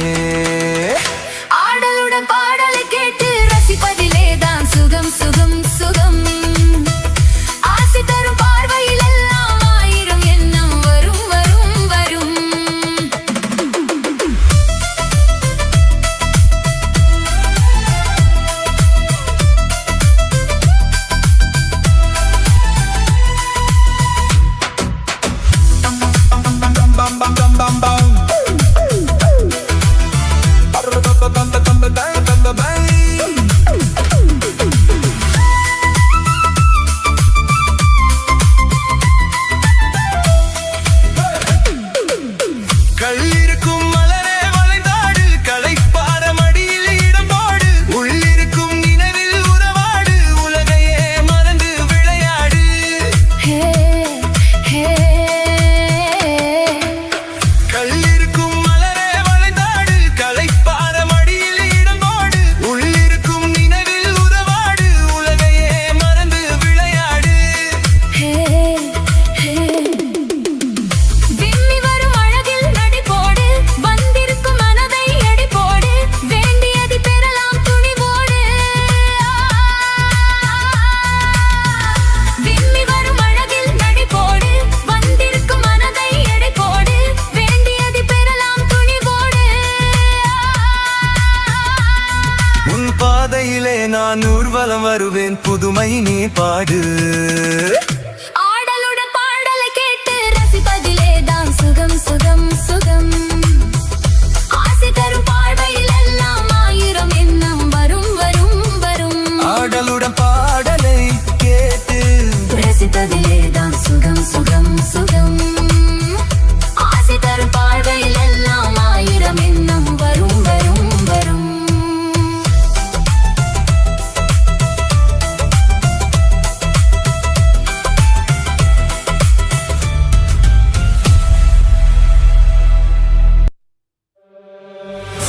ஆடலுடன் பாடலை கேட்டு ரசிப்பதிலேதான் சுகம் சுகம் சுகம். ஆசை தரும் பார்வையில் எல்லாம் ஆயிரம் எண்ணம் வரும் வரும் வரும். கள்ளிருக்கும் மலரே வளைந்தாடு, களைப்பார மடியில் இடம் போடு, உள்ளிருக்கும் நினைவில் உறவாடு, உலகையே மறந்து விளையாடு. ஹே ஹே. கள்ளிருக்கும் மலரே வளைந்தாடு, களைப்பார மடியில் இடம் போடு, உள்ளிருக்கும் நினைவில் உறவாடு, உலகையே மறந்து விளையாடு. ஹே ஹே. விம்மி வரும் அழகில் நடி போடு, வந்திருக்கும் மனதை எடை போடு, வேண்டியதை பெறலாம் துணிவோடு. விம்மி வரும் அழகில் நடி போடு, வந்திருக்கும் மனதை எடை போடு, வேண்டியதை பெறலாம் துணிவோடு. உன் பாதையிலே நான் ஊர்வலம் வருவேன், புதுமை நீ பாடு. ஆடலுடன் பாடலை கேட்டு ரசிப்பதிலேதான் சுகம் சுகம் சுகம். ஆசை தரும் பார்வையில் எல்லாம் ஆயிரம் எண்ணம் வரும் வரும் வரும். ஆடலுடன் பாடலை கேட்டு ரசிப்பதிலேதான் சுகம் சுகம் சுகம். ஆசை தரும் பார்வையில் எல்லாம் ஆயிரம் எண்ணம் வரும் வரும் வரும்.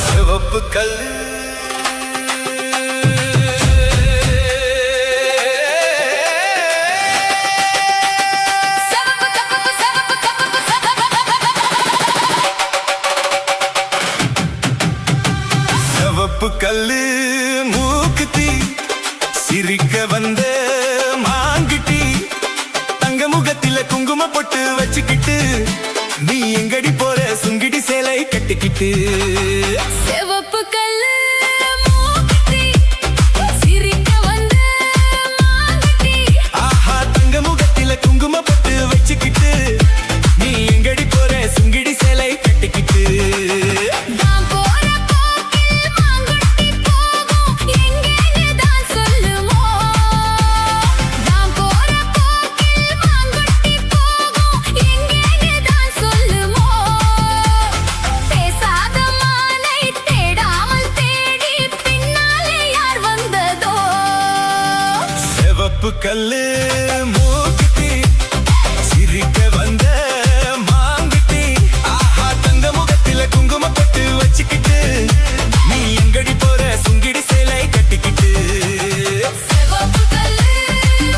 சிவப்பு கல்லு சவப்பு கப்பப்பு சவப்பு கப்பப்பு சிவப்பு கல்லு மூக்குத்தி, சிரிக்க வந்த மாங்கிட்டி, தங்க முகத்தில குங்கும பொட்டு வச்சுக்கிட்டு, நீ எங்கடி போற சுங்கிடி சேலை கட்டிக்கிட்டு. சிவப்பு கல்லு மூக்குத்தி, சிரிக்க வந்த மாங்குட்டி, ஆஹா தங்க முகத்தில குங்கும பொட்டு வச்சுக்கிட்டு, நீ எங்கடி போற சுங்கிடி சேலை கட்டிக்கிட்டு. நான் போற போக்கில் மாங்குட்டி போகும், எங்கேன்னு தான் சொல்லுமோ. நான் போற போக்கில் மாங்குட்டி போகும், எங்கேன்னு தான் சொல்லுமோ. பேசாத மானை தேடாமல் தேடி பின்னாலே யார் வந்ததோ. சிவப்பு கல்லு மூக்குத்தி, சிரிக்க வந்த மாங்குட்டி, ஆஹா தங்க முகத்தில குங்கும பொட்டு வச்சுக்கிட்டு, நீ எங்கடி போற சுங்கிடி சேலை கட்டிக்கிட்டு. சிவப்பு கல்லு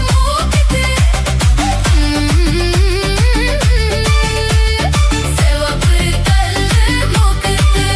மூக்குத்தி, சிவப்பு கல்லு மூக்குத்தி.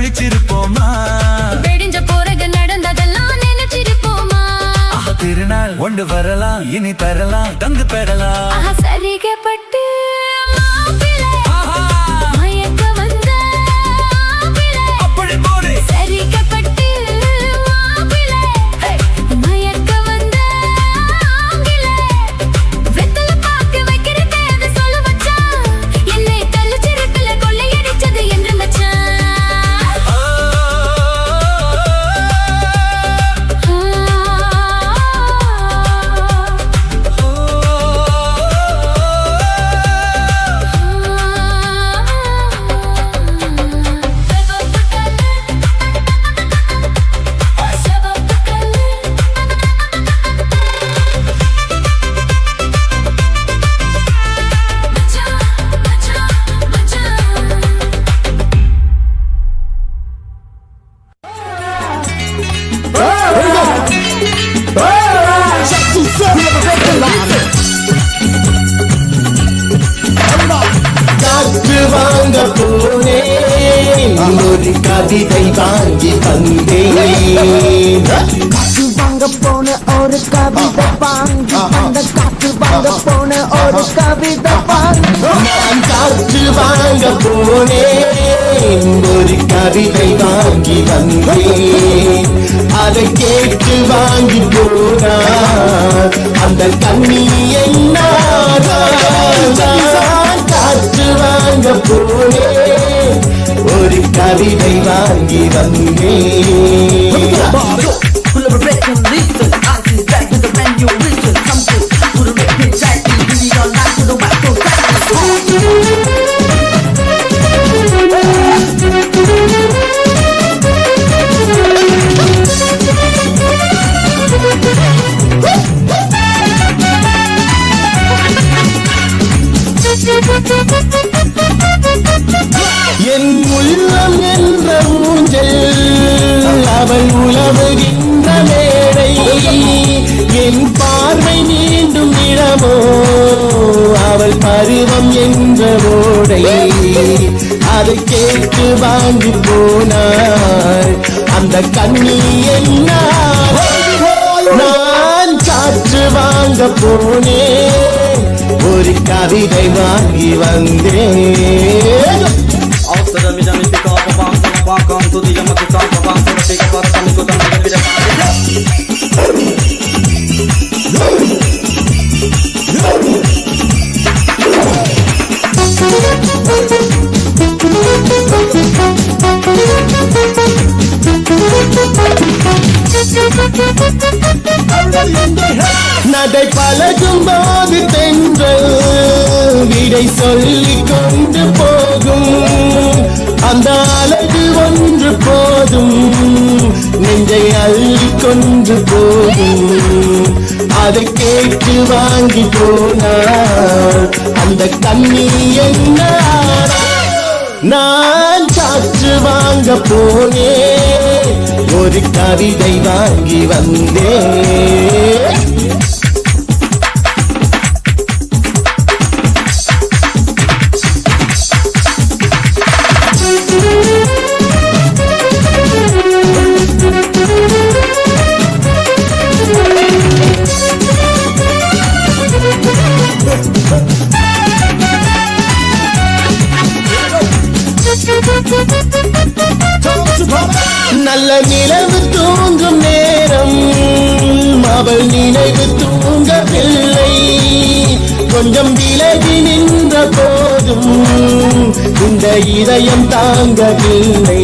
முழிச்சிருப்போமா வெடிஞ்ச பிறகு நடந்ததெல்லாம் நினைச்சிருப்போமா திருநாள் ஒன்று வரலாம் இனி தரலாம் தந்து பெறலாம் சரிகப்பட்டு மயக்க வந்த அப்படி போடு சரிகப்பட்டு மயக்க வந்த வெத்தல பாக்கு வைக்கிறதே அதை சொல்ல வச்சான் என்னை தள்ளிச்சிருக்குல கொள்ளையடிச்சது என்று மச்சான் காற்று வாங்க போனேன் ஒரு கவிதை வாங்கி வந்தேன் காற்று வாங்க போன ஒரு கவிதை வாங்கி அந்த காற்று வாங்க போன ஒரு கவிதை வாங்கி நான் காற்று வாங்க போனேன் ஒரு கவிதை வாங்கி வந்தேன் அதை கேட்டு வாங்கி போனார் அந்த கண்ணி என்ன காற்று வாங்க போனேன் ஒரு கவிதை வாங்கி வந்தேன் Pull up a break and listen. I see back with a brand new vision. Something to make me tight. Really all night to the back of என் உள்ளம் என்ற ஊஞ்சல் அவள் உலவுகின்ற மேடை என் பார்வை நீண்டும் இடமோ அவள் பருவம் என்ற ஓடை அதை கேட்டு வாங்கி போனாள் அந்த கண்ணி என்ன நான் காற்று வாங்க போனேன் ஒரு கவிதை வாங்கி வந்தேன் Also the middle is pick up a bounce and walk on to the yam to talk about the big part and go down to the நடை பழகும் போது தென்றல் விடை சொல்லிக் கொண்டு போகும் அந்த அழகு ஒன்று போதும் நெஞ்சை அள்ளி கொண்டு போகும் அதை கேட்டு வாங்கி போனார் அந்த கண்ணி என்ன நான் காற்று வாங்க போனேன் ஒரு கவிதை வாங்கி வந்தேன் நல்ல நிலவு தூங்கும் நேரம் அவள் நினைவு தூங்கவில்லை கொஞ்சம் விலகி நின்ற போதும் இந்த இதயம் தாங்கவில்லை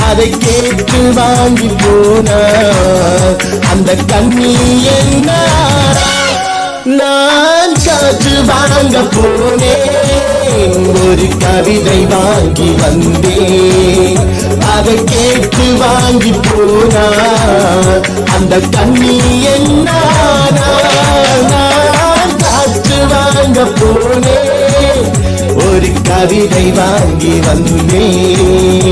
அதை கேட்டு வாங்கி போனார் அந்த கண்ணி என்ன நான் காற்று வாங்க போனேன் ஒரு கவிதை வாங்கி வந்தேன் அதை கேட்டு வாங்கி போனார் அந்த கண்ணி என்ன நான் காற்று வாங்க போனேன் ஒரு கவிதை வாங்கி வந்தேன்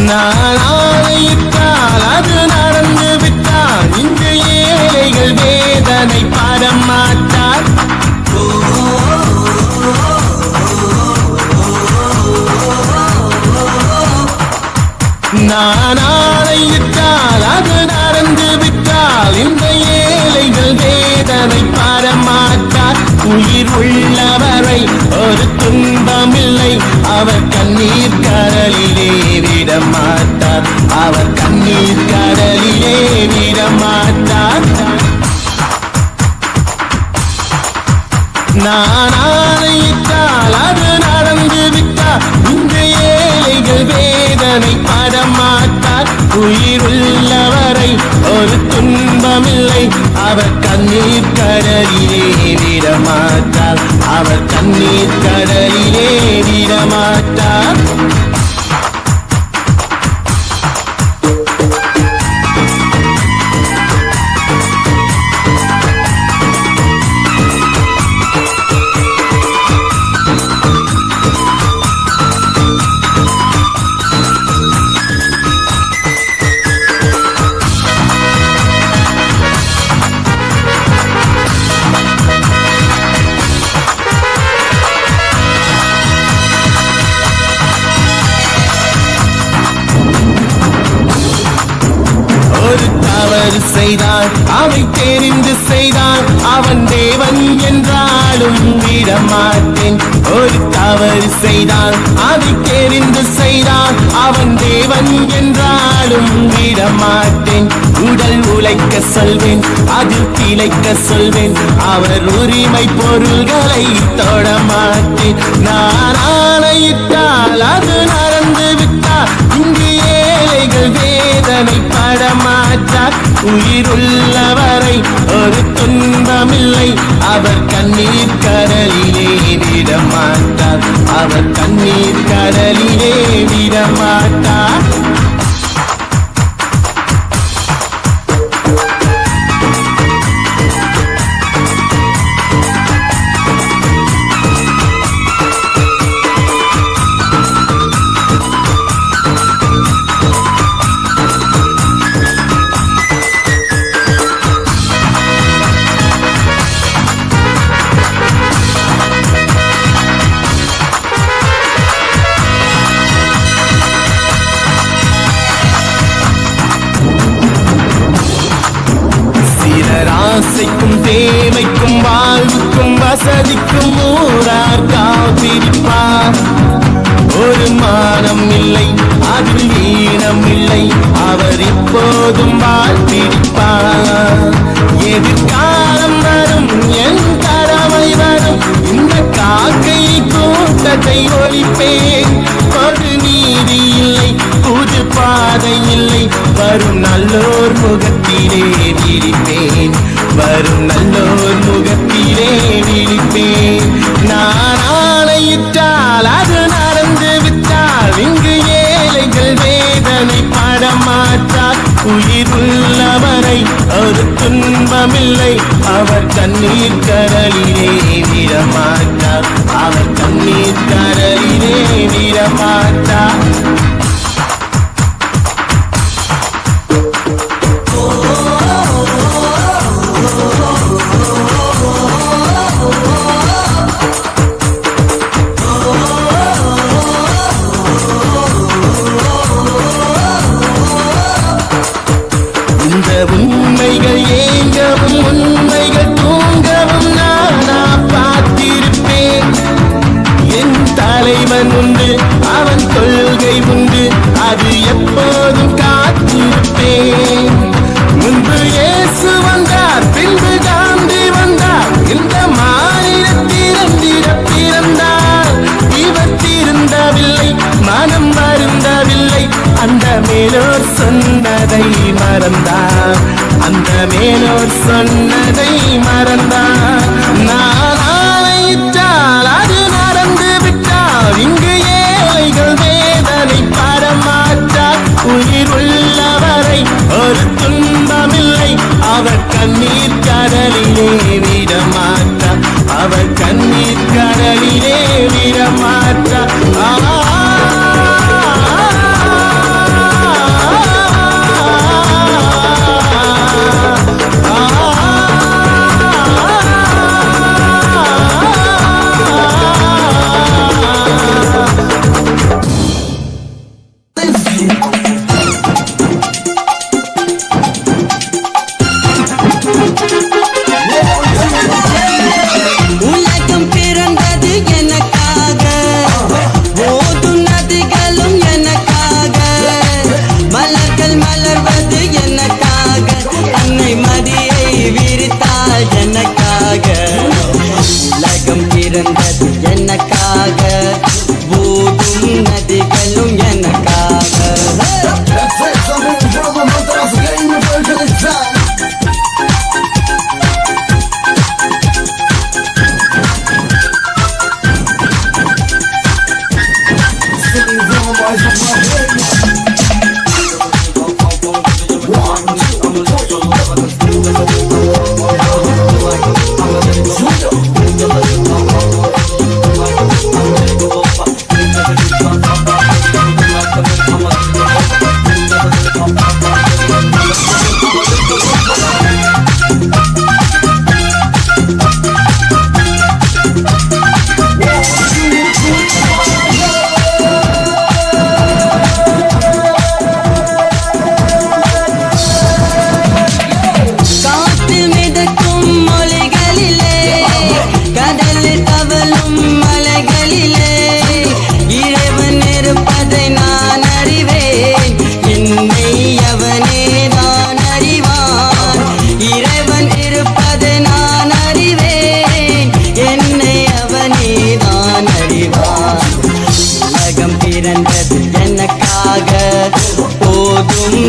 நான் ஆணையிட்டால் அது நடந்து விட்டால் இங்கு ஏழைகள் வேதனை படமாட்டார். நான் ஆணையிட்டால் அது நடந்து விட்டால் இந்த ஏழைகள் வேதனை படமாட்டார். உயிர் உள்ளவரை ஒரு துன்பமில்லை, அவர் கண்ணீர் கடலிலே விடமாட்டார். அவர் கண்ணீர் கடலிலே விடமாட்டார். நான் ஆணையிட்டால் அது நடந்து விட்டால் இந்த ஏழைகள் வேதனை படமாட்டார். உயிருள்ளவரை ஒரு துன்பமில்லை, அவர் கண்ணீர் கடலிலே விடமாட்டார். அவர் கண்ணீர் கடலிலே விடமாட்டார். தவறு செய்தான் அவை தெரிந்து செய்தான் அவன் தேவன் என்றாலும் விடமாட்டேன். ஒரு தவறு செய்தான் அதை தெரிந்து செய்தான் அவன் தேவன் என்றாலும் விடமாட்டேன். உடல் உழைக்க சொல்வேன், அதில் திளைக்க சொல்வேன், அவர் உரிமை பொருள்களை தொடமாட்டேன். நான் ஆணையிட்டால் அது நடந்து விட்டால் இங்கு ஏழைகள் வேதனை படமாட்டார். உயிருள்ளவரை ஒரு துன்பமில்லை, அவர் கண்ணீர் கடலிலே விடமாட்டார். அவர் கண்ணீர் கடலிலே விடமாட்டார். ஆசைக்கும் தேவைக்கும் வாழ்வுக்கும் வசதிக்கும் ஊரார் காத்திருப்பார். ஒரு மானம் இல்லை, அதில் ஈனம் இல்லை, அவர் இப்போதும் வாழ்த்திருப்பார். எதிர்காலம் வரும், என் கடமை வரும், இந்த காக்கை கூட்டத்தை ஒழிப்பேன். ஒரு நீதி இல்லை, புது பாதை இல்லை, வரும் நல்லோர் முகத்திலே விழிப்பேன். வரும் நல்லோர் முகத்திலே விழிப்பேன். நான் ஆணையிட்டால் அது நடந்து விட்டால் இங்கு ஏழைகள் வேதனை படமாட்டார். உயிருள்ளவரை ஒரு துன்பமில்லை, அவர் கண்ணீர் கடலிலே விடமாட்டார். அவர் கண்ணீர் கடலிலே விடமாட்டார். உண்மைகள் ஏங்கவும் உண்மைகள் தூங்கவும் நானா பார்த்திருப்பேன். என் தலைவன் உண்டு, அவன் கொள்கை உண்டு, அது எப்போதும் காத்திருப்பேன். முன்பு இயேசு வந்தார், பின்பு காந்தி வந்தார், இந்த மாநிலத்திறந்திட பிறந்தார். இவர் திருந்தவில்லை, மனம் வருந்தவில்லை, அந்த மேலோர் சொன்னதை மறந்தார். அந்த மேலோர் சொன்னதை மறந்தார். நான் ஆணையிட்டால் அது நடந்து விட்டால் இங்கு ஏழைகள் வேதனை படமாட்டார். உயிர் உள்ளவரை ஒரு துன்பமில்லை, அவர் கண்ணீர் கடலிலே விடமாட்டார். அவர் கண்ணீர் கடலிலே விடமாட்டார். எனக்காக போதும் நதிகளும் எனக்காக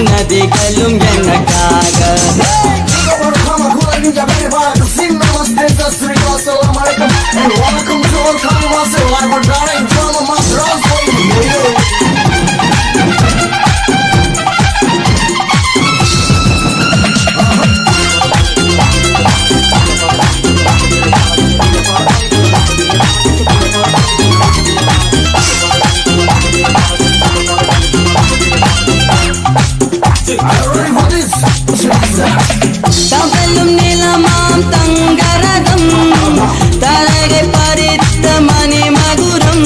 நதிகளும் எனக்காக தவளும் நிலமாம் தங்கரதம் தலகை பறித்த மணி மகுரம்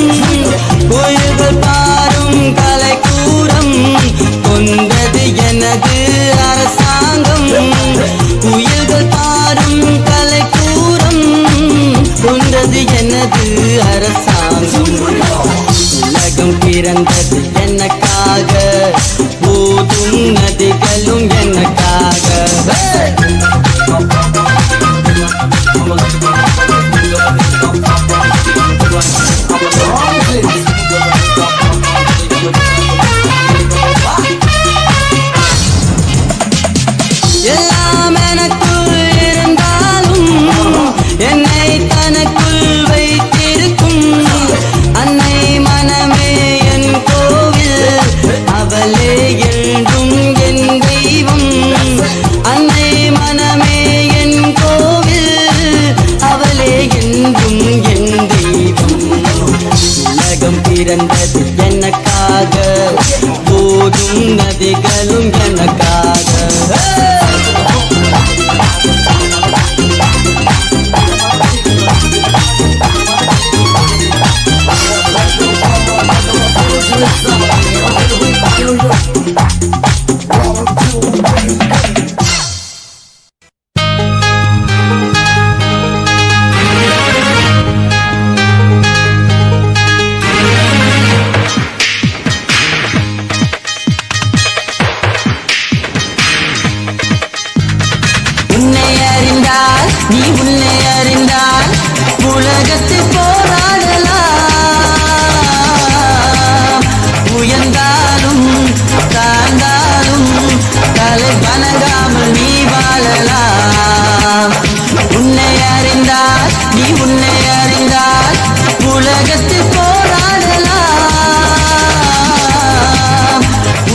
கோயில்கள் பாரும் கலைக்கூடம் கொண்டது எனது அரசாங்கம் குயில்கள் பாரும் கலைக்கூடம் கொண்டது எனது அரசாங்கம் உலகம் பிறந்தது எனக்காக போதும் நதிகளும் எனக்காக எல்லாம் எனக்குள் இருந்தாலும் என்னை தனக்குள் வைத்திருக்கும் அன்னை மனமே என் கோவில் அவளே என்றும் என் தெய்வம் அன்னை மனமே என் கோவில் அவளே என்றும் என் தெய்வம் உலகம் பிறந்தது எனக்காக போதும் நதிகளும் எனக்காக நீ உன்னை அறிந்தால் உலகத்தில் போராடலாம் உயர்ந்தாலும் தாழ்ந்தாலும் தலை வணங்காமல் நீ வாழலாம் உன்னை அறிந்தால் நீ உன்னை அறிந்தால் உலகத்தில் போராடலாம்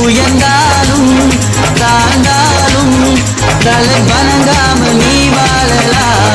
உயர்ந்தாலும் தாழ்ந்தாலும் தலை வணங்காமல் நீ வாழலாம்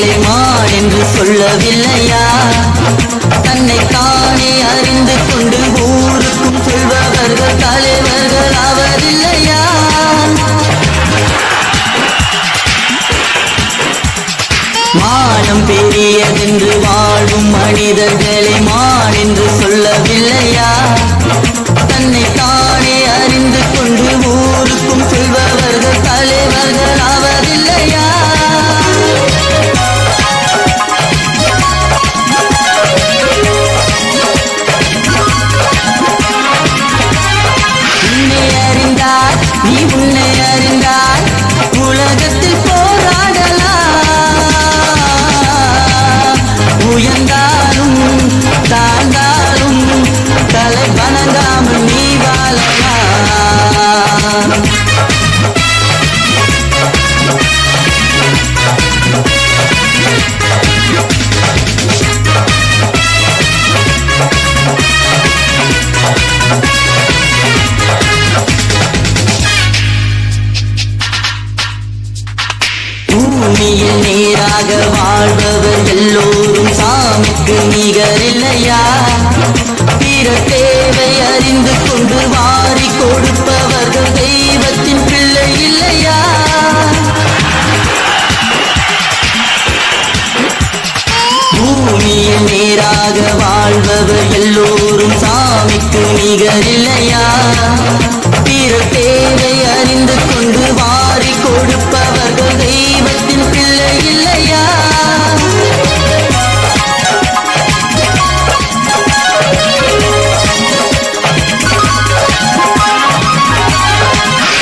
அறிந்தவர்களை மான் என்று சொல்லவில்லையா? தன்னை தானே அறிந்து கொண்டு ஊருக்கும் சொல்பவர்கள் தலைவர்கள் ஆவதில்லையா? மானம் பெரியதென்று வாழும் மனிதர்களை மான் என்று சொல்லவில்லையா? தன்னை தானே அறிந்து கொண்டு ஊருக்கும் சொல்பவர்கள் தலைவர்கள் ஆவதில்லையா? உன்னை அறிந்தார், நீ உன்னை அறிந்தார், உலகத்தில் போராடலாம். உயர்ந்தாலும் தாழ்ந்தாலும் தலை வணங்காமல் நீ வாழலாம். பூமியில் நேராக வாழ்பவர் எல்லோரும் சாமிக்கு நிகரில்லையா? பிற தேவை அறிந்து கொண்டு வாரி கொடுப்பவர்கள் தெய்வத்தின் பிள்ளை இல்லையா? பூமியில் நேராக வாழ்பவர் எல்லோரும் சாமிக்கு நிகரில்லையா? பிற தேவை அறிந்து கொண்டு வாரி கொடுப்பவர்கள் தெய்வத்தின் பிள்ளை இல்லையா?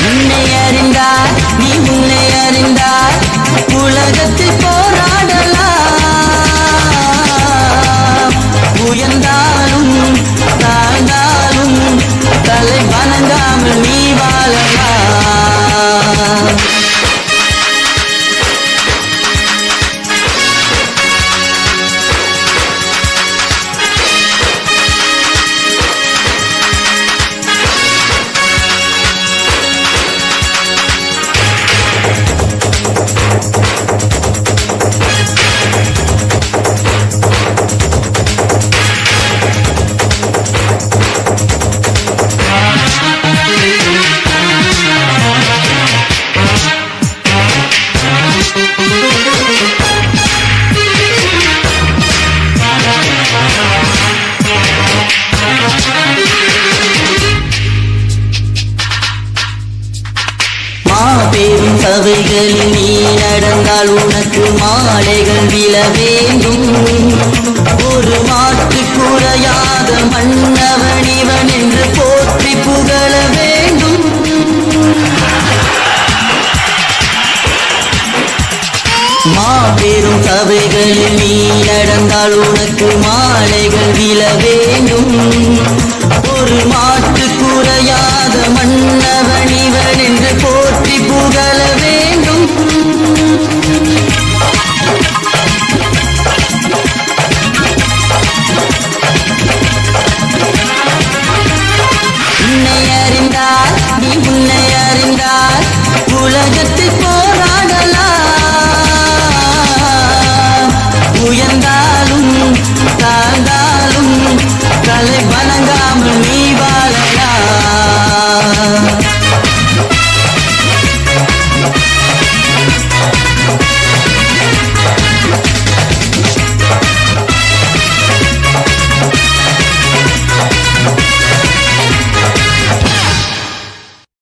உன்னை அறிந்தார், நீ உன்னை அறிந்தார், உலகத்தில் போராடலாம். உயர்ந்தாலும் தாழ்ந்தாலும் தலை வணங்காமல் நீ வாழலாம். மாபெரும் சபைகளில் நீ நடந்தால் உனக்கு மாலைகள் விழ வேண்டும். ஒரு மாற்று குறையாத மன்னவன் இவன் என்று போற்றி புகழ வேண்டும். மாபெரும் சபைகளில் நீ நடந்தால் உனக்கு மாலைகள் விழ வேண்டும். ஒரு மாற்று குறையாத மன்னவன் இவன் என்று போற்றி புகழ வேண்டும். உன்னை அறிந்தார், நீ உன்னை அறிந்தார், உலகத்தில் போராடலாம். உயர்ந்தார்